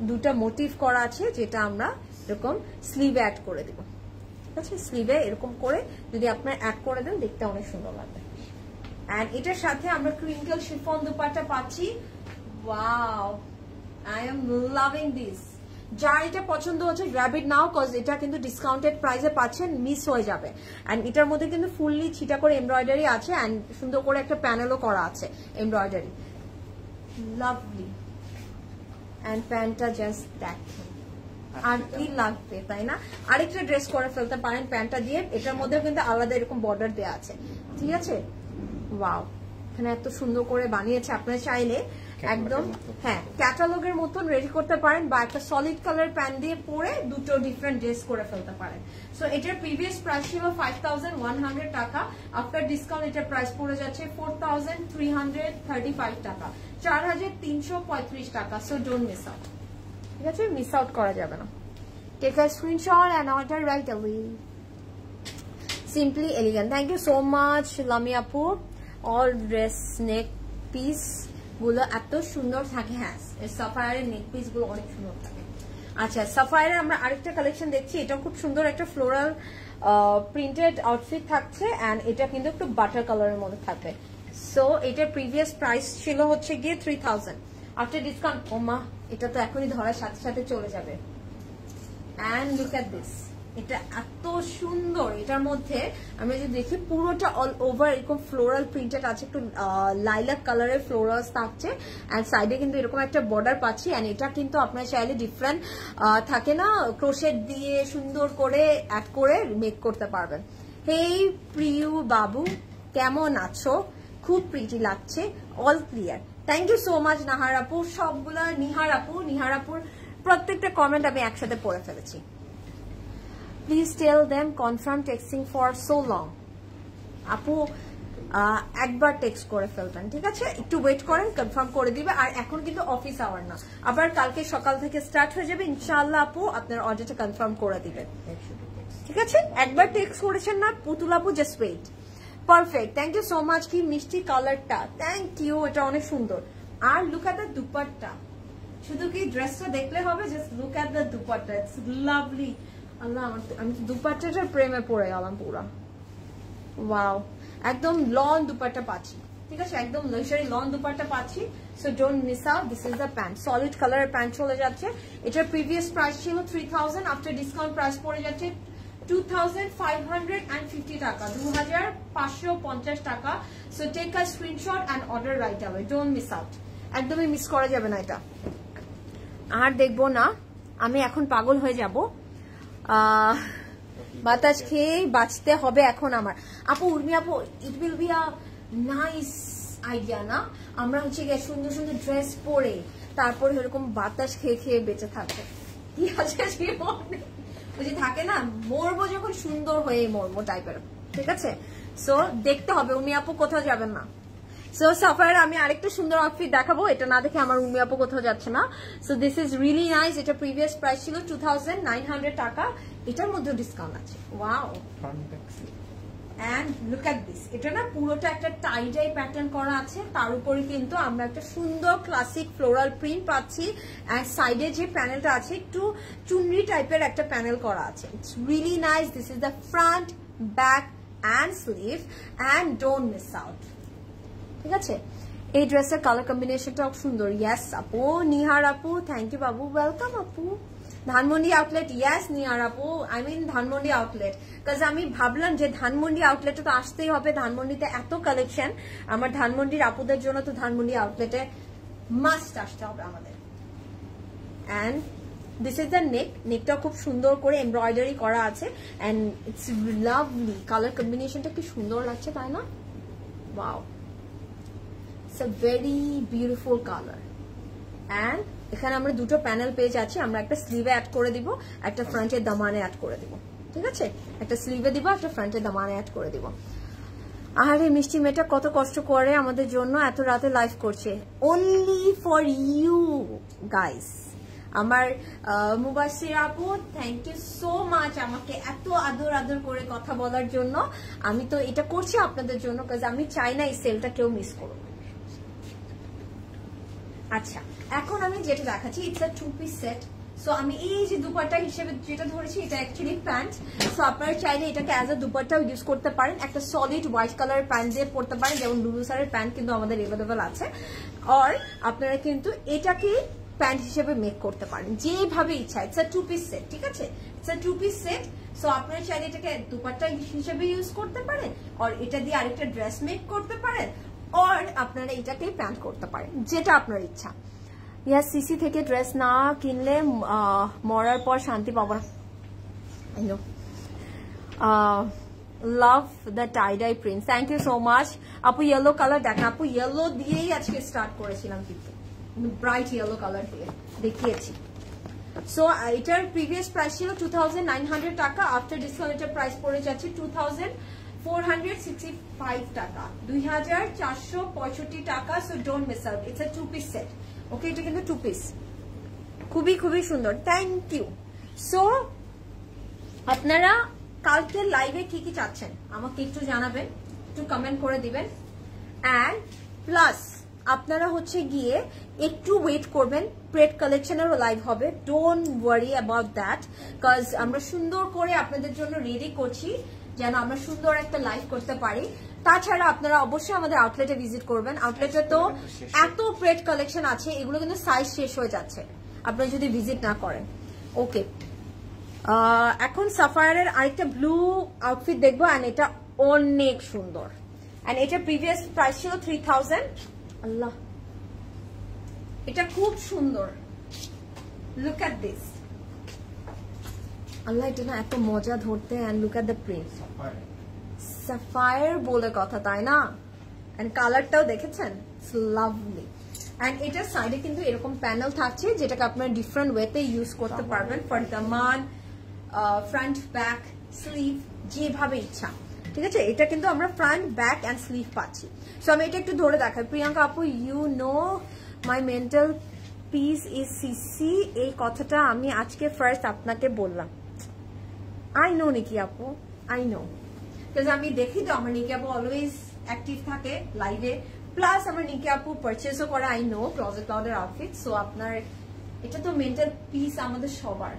দুটো মোটিভ করা আছে, যেটা আমরা এরকম স্লিভে অ্যাড করে দেব, ঠিক আছে? স্লিভে এরকম করে যদি আপনারা অ্যাড করে দেন দেখতে অনেক সুন্দর লাগবে। এন্ড এটার সাথে আমরা ক্রিঙ্কল শিফন দুপাট্টা পাচ্ছি। Wow, I am loving this. যার এটা পছন্দ হচ্ছে গ্র্যাব ইট নাও, কজ এটা কিন্তু ডিসকাউন্টেড প্রাইসে পাচ্ছেন, মিস হয়ে যাবে। এন্ড এটার মধ্যে কিন্তু ফুললি ছিটা করে এমব্রয়ডারি আছে এন্ড সুন্দর করে একটা প্যানেলও করা আছে এমব্রয়ডারি, লাভলি। এন্ড প্যান্টটা জাস্ট দেখেন, আর কি লাগবে তাই না? আরেকটা ড্রেস করে ফেলতে পারেন প্যান্টটা দিয়ে। এটার মধ্যে কিন্তু আলাদা এরকম বর্ডার দেওয়া আছে, ঠিক আছে? ওয়াও, এখানে এত সুন্দর করে বানিয়েছে। আপনারা চাইলে একদম হ্যাঁ ক্যাটালগের মতন রেডি করতে পারেন, বা একটা সলিড কালার প্যান্ট দিয়ে পরে দুটো ডিফারেন্ট ড্রেস করে ফেলতে পারেন। সো এটার প্রিভিয়াস প্রাইস ছিল 5100 টাকা, আফটার ডিসকাউন্ট এটার প্রাইস পড়ে যাচ্ছে 4335 টাকা, 4335 টাকা। সো ডোন্ট মিস আউট, ঠিক আছে? মিস আউট করা যাবে না। Take a screenshot and order right away. Simply elegant, thank you so much Lami আপু। অল ড্রেস নেক পিস গুলো এত সুন্দর থাকে। হ্যাঁ, সাফায়ারের নেক পিস গুলো অনেক সুন্দর থাকে। আচ্ছা, সাফায়ারের আমরা আরেকটা কালেকশন দেখছি। এটা খুব সুন্দর একটা ফ্লোরাল প্রিন্টেড আউটফিট থাকছে এন্ড এটা কিন্তু একটু বাটার কালারের মধ্যে থাকবে। সো এটার প্রিভিয়াস প্রাইস ছিল হচ্ছে গিয়ে 3000, আফটার ডিসকাউন্ট ওমা এটা তো এখনই ধরার সাথে সাথে চলে যাবে। এন্ড লুক এট দিস, এটা এত সুন্দর। এটার মধ্যে আমরা যদি দেখি পুরোটা অল ওভার এরকম ফ্লোরাল প্রিন্টেড আছে, একটু লাইলাক কালারের ফ্লোরালস থাকছে এন্ড সাইডে কিন্তু এরকম একটা বর্ডার পাচ্ছি। এন্ড এটা কিন্তু আপনার চাইলে ডিফারেন্ট থাকে না, ক্রোশেট দিয়ে সুন্দর করে অ্যাড করে মেক করতে পারবেন। হেই প্রিয় বাবু, কেমন আছো? খুব প্রিটি লাগছে, all clear. Thank you so much Nahar আপু। সবগুলো নিহার আপুর প্রত্যেকটা কমেন্ট আমি একসাথে পড়ে ফেলেছি। Please tell them confirm texting for so long. আপু একবার টেক্সট করে ফেলবেন, ঠিক আছে? একটু ওয়েট করেন, কনফার্ম করে দিবে। আর এখন কিন্তু অফিস আওয়ার না, আবার কালকে সকাল থেকে স্টার্ট হয়ে যাবে ইনশাআল্লাহ। আপু আপনার অর্ডারটা কনফার্ম করে দিবেন, ঠিক আছে? একবার টেক্সট করেছেন না পুতুল আপু, just wait. Perfect, thank you so much. কি মিষ্টি কালারটা, থ্যাংক ইউ, এটা অনেক সুন্দর। আর লুক এট দ্য দুপাট্টা, শুধু কি ড্রেসটা দেখলে হবে, just look at the dupatta, it's lovely. আল্লাহ, আমি দুপাট্টাটার প্রেমে পড়ে গেলাম পুরা। ওয়াও, একদম লন দুপাট্টা পাচ্ছি, ঠিক আছে? একদম লাক্সারি লন দুপাট্টা পাচ্ছি। So don't miss out. This is the pant, solid কালারের প্যান্ট চলে যাচ্ছে। এটার প্রিভিয়াস প্রাইস ছিল 3000, আফটার ডিসকাউন্ট প্রাইস পড়ে যাচ্ছে 2550 টাকা, 2550 টাকা। So take a screenshot and order right away, don't miss out, একদমই মিস করা যাবে না এটা। আর দেখবো না, আমি এখন পাগল হয়ে যাব, বাতাস খেয়ে বাঁচতে হবে এখন আমার। আপু উর্মি আপু, ইট will be a nice idea না, আমরা হচ্ছে গিয়ে সুন্দর সুন্দর ড্রেস পরে তারপর এরকম বাতাস খেয়ে খেয়ে বেঁচে থাকবো, কি আছে জীবনে, ওই যে থাকে না মরবো যখন সুন্দর হয়ে মরবো টাইপের, ঠিক আছে? সো দেখতে হবে, উর্মি আপু কোথাও যাবেন না। সো সাফায়ার আমি আরেকটা সুন্দর আউটফিট দেখাবো, এটা না দেখে আমার উর্মি আপু কোথাও যাচ্ছে না। So this is really nice. এটা প্রিভিয়াস প্রাইস ছিল 2900 টাকা, এটার মধ্যে ডিসকাউন্ট আছে। Wow, and look at this, এটা না পুরোটা একটা টাই ডাই প্যাটার্ন করা আছে, তার উপরে কিন্তু আমরা একটা সুন্দর ক্লাসিক ফ্লোরাল প্রিন্ট পাচ্ছি, এন্ড সাইডে যে প্যানেলটা আছে একটু চুনরি টাইপের একটা প্যানেল করা আছে। It's really nice. This is the front, back and sleeve, and don't miss out, ঠিক আছে? এই ড্রেসের কালার কম্বিনেশনটাও সুন্দর। ইয়েস আপু, নিহার আপু, থ্যাংক ইউ বাবু, ওয়েলকাম আপু। ধানমন্ডি আউটলেট, ইয়েস নিহার আপু, আই মিন ধানমন্ডি আউটলেট, কাজ আমি ভাবলাম যে ধানমন্ডি আউটলেটে তো আসতেই হবে, ধানমন্ডিতে এত কালেকশন, আমার ধানমন্ডির আপুদের জন্য তো ধানমন্ডি আউটলেটে মাস্ট আসতে হবে আমাদের। And this is the neck, নেকটা খুব সুন্দর করে এমব্রয়ডারি করা আছে, অ্যান্ড ইটস লাভলি, কালার কম্বিনেশনটা কি সুন্দর লাগছে তাই না? Wow, it's a very beautiful colour. And এখানে আমরা দুটো প্যানেল পেয়ে যাচ্ছি, আমরা একটা স্লিভে অ্যাড করে দিব, একটা ফ্রন্টের দামানে অ্যাড করে দিব, ঠিক আছে? একটা স্লিভে দিব, একটা ফ্রন্টের দামানে অ্যাড করে দিব। আর এই মিষ্টি মেয়েটা কত কষ্ট করে আমাদের জন্য, এত রাতে লাইভ করছে, অনলি ফর ইউ গাইস। আমার মুবাশির আপু, থ্যাংক ইউ সো মাচ আমাকে এত আদর আদর করে কথা বলার জন্য। আমি তো এটা করছি আপনাদের জন্য, কাজ আমি চাই না এই সেলটা কেউ মিস করুক। আচ্ছা, এখন আমি যেটা দেখাচ্ছি, it's a 2 piece set. So আমি এই যে দুপাট্টা হিসেবে যেটা ধরেছি, এটা অ্যাকচুয়ালি প্যান্ট। সো আপনারা চাইলে এটাকে অ্যাজ আ দুপাট্টাও ইউজ করতে পারেন, একটা সলিড হোয়াইট কালারের প্যান্ট দিয়ে পরতে পারেন, যেমন লুলু স্যারের প্যান্ট কিন্তু আমাদের অ্যাভেলেবেল আছে। আর আপনারা কিন্তু এটাকে প্যান্ট হিসেবে মেক করতে পারেন যেভাবে ইচ্ছা। ইটস আ 2 পিস সেট, ঠিক আছে? It's a 2 piece set. So আপনারা চাইলে এটাকে দুপাট্টা হিসেবে ইউজ করতে পারেন, আর এটা দিয়ে আরেকটা ড্রেস মেক করতে পারেন, আর আপনারা এটাকে প্যান্ট করতে পারেন, যেটা আপনার ইচ্ছা। ইয়া সিসি থেকে ড্রেস না কিনলে মরার পর শান্তি পাবো না। I know. Love the tie dye print, thank you so much আপু। ইয়েলো কালার দেখেন আপু, ইয়েলো দিয়েই আজকে স্টার্ট করেছিলাম, কিন্তু ব্রাইট ইয়েলো কালার দিয়ে দেখিয়েছি। সো এটার প্রিভিয়াস প্রাইস ছিল 2900 টাকা, আফটার ডিসকাউন্ট এটার প্রাইস পড়ে যাচ্ছে 2465 টাকা, 2465 টাকা। So don't miss out, it's a 2 piece set. Okay, এটা কিন্তু 2 পিস, খুবই খুবই সুন্দর, থ্যাংক ইউ। সো আপনারা কালকে লাইভে কি কি চাচ্ছেন আমাকে একটু জানাবেন, একটু কমেন্ট করে দিবেন। অ্যান্ড প্লাস আপনারা হচ্ছে গিয়ে একটু ওয়েট করবেন, প্রেড কালেকশনেরও লাইভ হবে, don't worry about that, cause আমরা সুন্দর করে আপনাদের জন্য রেডি করছি যেন আমরা সুন্দর একটা লাইভ করতে পারি। তাছাড়া আপনারা অবশ্যই আমাদের আউটলেটে ভিজিট করবেন, আউটলেটে তো এত প্রেড কালেকশন আছে, এগুলো কিন্তু সাইজ শেষ হয়ে যাচ্ছে আপনারা যদি ভিজিট না করেন। ওকে, এখন সাফায়ারের আরেকটা ব্লু আউটফিট দেখবো, অ্যান্ড এটা অনেক সুন্দর, অ্যান্ড এটা প্রিভিয়াস প্রাইস ছিল 3000। আল্লাহ, এটা খুব সুন্দর, লুক এট দিস। আল্লাহ, এটা না এত মজা ধরতে, and look at the print, Sapphire বলে কথা তাই না? অ্যান্ড কালারটাও দেখেছেন, ইটস লাভলি। অ্যান্ড এটার সাইডে কিন্তু এরকম প্যানেল থাকছে, যেটাকে আপনারা ডিফারেন্ট ওয়েতে ইউজ করতে পারবেন, for Daman, front, back, sleeve, যেভাবে ইচ্ছা, ঠিক আছে? এটা কিন্তু আমরা ফ্রন্ট, ব্যাক অ্যান্ড স্লিভ পাচ্ছি। সো আমি এটা একটু ধরে দেখাই। প্রিয়াঙ্কা আপু, you know my mental peace is CC, এই কথাটা আমি আজকে ফার্স্ট আপনাকে বললাম। আই নো নিকি আপু, আই নো, বিকজ আমি দেখি তো আমার নিকি আপু অলওয়েজ অ্যাক্টিভ থাকে লাইভে, প্লাস আমার নিকি আপু পারচেজও করে, আই নো, ক্লজেট ক্লাউডের আউটফিট। সো আপনার এটা তো মেন্টাল পিস আমাদের সবার।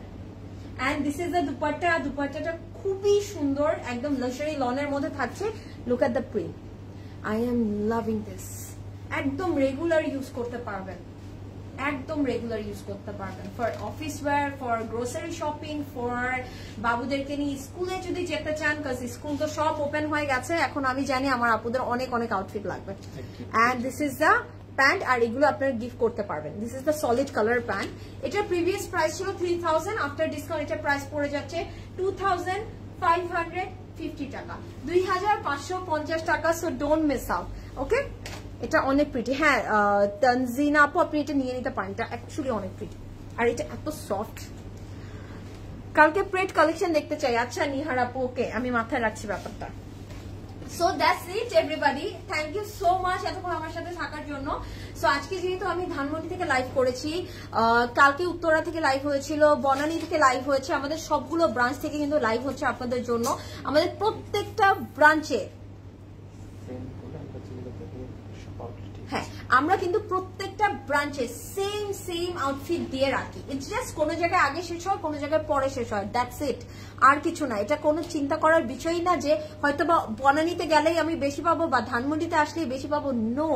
And this is the dupatta, দুপাট্টাটা খুবই সুন্দর, একদম লাক্সারি লনের মধ্যে থাকছে। Look at the print, I am loving this. একদম রেগুলার ইউজ করতে পারবেন, একদম রেগুলার ইউজ করতে পারবেন for office wear, for grocery shopping, for বাবুদেরকে নিয়ে স্কুলে যদি যেতে চান, কাজ স্কুল তো সব ওপেন হয়ে গেছে এখন। আমি জানি আমার আপুদের অনেক অনেক আউটফিট লাগবে। And this is the pant, আর এগুলো আপনারা গিফট করতে পারবেন। This is the solid colour pant. এটার প্রিভিয়াস প্রাইস ছিল 3000, আফটার ডিসকাউন্ট এটার প্রাইস পড়ে যাচ্ছে 2550 টাকা, 2550 টাকা। সো ডোন্ট মিস আউট, ওকে? এটা অনেক প্রিটি। হ্যাঁ তানজিনা আপু, আপনি এটা নিয়ে নিতে পারেন, এটা অ্যাকচুয়ালি অনেক প্রিটি, আর এটা এত সফট। কালকে প্রেট কালেকশন দেখতে চাই। আচ্ছা নিহার আপু, ওকে, আমি মাথায় রাখছি ব্যাপারটা। So that's it everybody, thank you so much এতক্ষণ আমার সাথে থাকার জন্য। সো আজকে যেহেতু আমি ধানমন্ডি থেকে লাইভ করেছি, কালকে উত্তরা থেকে লাইভ হয়েছিল, বনানী থেকে লাইভ হয়েছে, আমাদের সবগুলো ব্রাঞ্চ থেকে কিন্তু লাইভ হচ্ছে আপনাদের জন্য। আমাদের প্রত্যেকটা ব্রাঞ্চে, হ্যাঁ আমরা কিন্তু প্রত্যেকটা ব্রাঞ্চে সেম সেম আউটফিট দিয়ে রাখি। ইটস জাস্ট কোনো জায়গায় আগে শেষ হয়, কোনো জায়গায় পরে শেষ হয়, দ্যাটস ইট, আর কিছু না। এটা কোনো চিন্তা করার বিষয়ই না যে হয়তো বা বনানীতে গেলেই আমি বেশি পাবো বা ধানমন্ডিতে আসলেই বেশি পাবো, নো,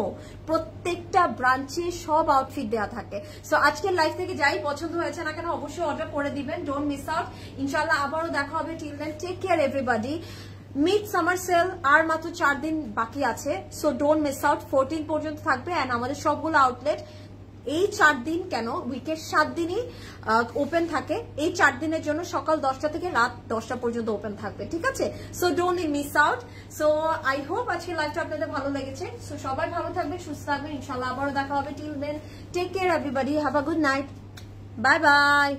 প্রত্যেকটা ব্রাঞ্চে সব আউটফিট দেওয়া থাকে। সো আজকের লাইভ থেকে যাই পছন্দ হয়েছে না কেন অবশ্যই অর্ডার করে দিবেন, ডোন্ট মিস আউট। ইনশাআল্লাহ আবারও দেখা হবে, till then take care everybody. Mid summer sale আর মাত্র 4 দিন বাকি আছে, সো ডোন্ট মিস আউট, 14 পর্যন্ত থাকবে। অ্যান্ড আমাদের সবগুলো আউটলেট এই 4 দিন কেন, উইকের 7 দিনই ওপেন থাকে। এই 4 দিনের জন্য সকাল 10টা থেকে রাত 10টা পর্যন্ত ওপেন থাকবে, ঠিক আছে? So don't miss out. So I hope আজকে লাইভটা আপনাদের ভালো লেগেছে। সো সবাই ভালো থাকবেন, সুস্থ থাকবেন, ইনশাআল্লাহ আবারও দেখা হবে। Till then take care everybody, have a good night, bye by.